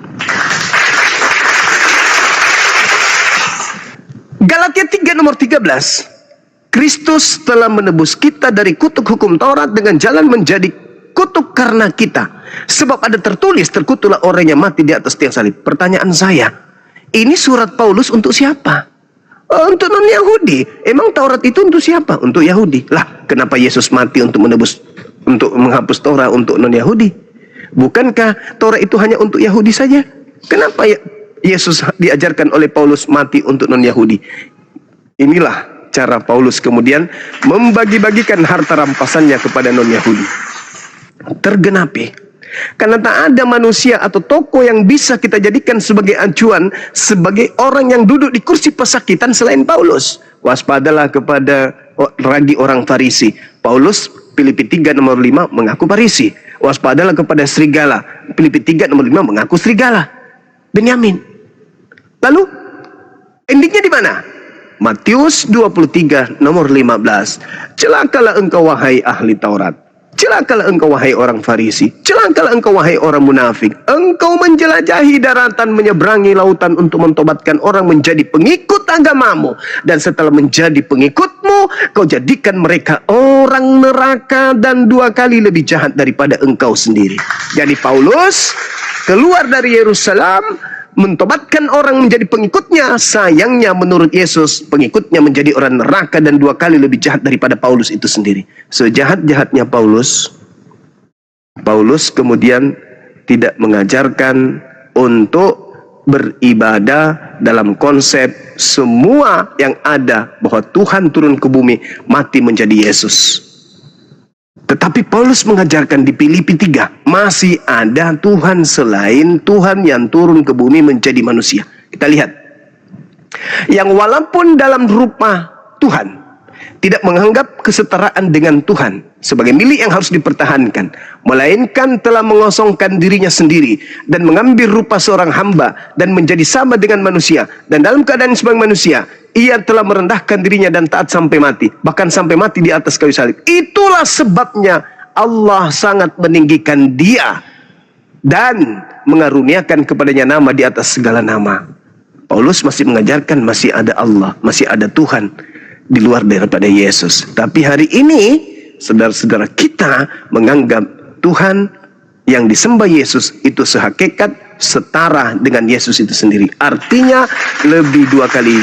nomor 13, Kristus telah menebus kita dari kutuk hukum Taurat dengan jalan menjadi kutuk karena kita. Sebab ada tertulis, terkutuklah orang yang mati di atas tiang salib. Pertanyaan saya, ini surat Paulus untuk siapa? Untuk non-Yahudi. Emang Taurat itu untuk siapa? Untuk Yahudi. Lah, kenapa Yesus mati untuk menebus, untuk menghapus Taurat untuk non-Yahudi? Bukankah Taurat itu hanya untuk Yahudi saja? Kenapa Yesus diajarkan oleh Paulus mati untuk non-Yahudi? Inilah cara Paulus kemudian membagi-bagikan harta rampasannya kepada non-Yahudi. Tergenapi. Karena tak ada manusia atau tokoh yang bisa kita jadikan sebagai acuan, sebagai orang yang duduk di kursi pesakitan selain Paulus. Waspadalah kepada ragi orang Farisi. Paulus, Filipi 3 nomor 5 mengaku Farisi. Waspadalah kepada serigala. Filipi 3 nomor 5 mengaku serigala. Benyamin. Lalu endingnya di mana? Matius 23 nomor 15. Celakalah engkau wahai ahli Taurat. Celakalah engkau wahai orang Farisi. Celakalah engkau wahai orang munafik. Engkau menjelajahi daratan, menyeberangi lautan untuk mentobatkan orang menjadi pengikut agamamu. Dan setelah menjadi pengikutmu, kau jadikan mereka orang neraka dan 2 kali lebih jahat daripada engkau sendiri. Jadi Paulus keluar dari Yerusalem, mentobatkan orang menjadi pengikutnya. Sayangnya menurut Yesus, pengikutnya menjadi orang neraka dan 2 kali lebih jahat daripada Paulus itu sendiri. Sejahat-jahatnya Paulus kemudian tidak mengajarkan untuk beribadah dalam konsep semua yang ada, bahwa Tuhan turun ke bumi, mati menjadi Yesus. Tetapi Paulus mengajarkan di Filipi 3, masih ada Tuhan selain Tuhan yang turun ke bumi menjadi manusia. Kita lihat. Yang walaupun dalam rupa Tuhan, tidak menganggap kesetaraan dengan Tuhan sebagai milik yang harus dipertahankan, melainkan telah mengosongkan dirinya sendiri dan mengambil rupa seorang hamba dan menjadi sama dengan manusia. Dan dalam keadaan sebagai manusia, ia telah merendahkan dirinya dan taat sampai mati, bahkan sampai mati di atas kayu salib. Itulah sebabnya Allah sangat meninggikan dia dan mengaruniakan kepadanya nama di atas segala nama. Paulus masih mengajarkan masih ada Allah, masih ada Tuhan di luar daripada Yesus. Tapi hari ini saudara-saudara kita menganggap Tuhan yang disembah Yesus itu sehakikat setara dengan Yesus itu sendiri. Artinya lebih 2 kali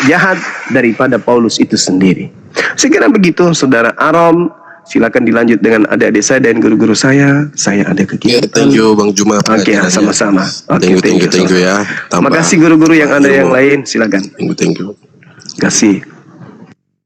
jahat daripada Paulus itu sendiri. Sekiranya begitu saudara Arom, silakan dilanjut dengan adik-adik saya dan guru-guru saya. Saya ada kegiatan. Thank you Bang Juma. Oke, sama-sama. Thank you ya. Terima kasih guru-guru yang ada yang lain, silakan. Thank you. Terima kasih.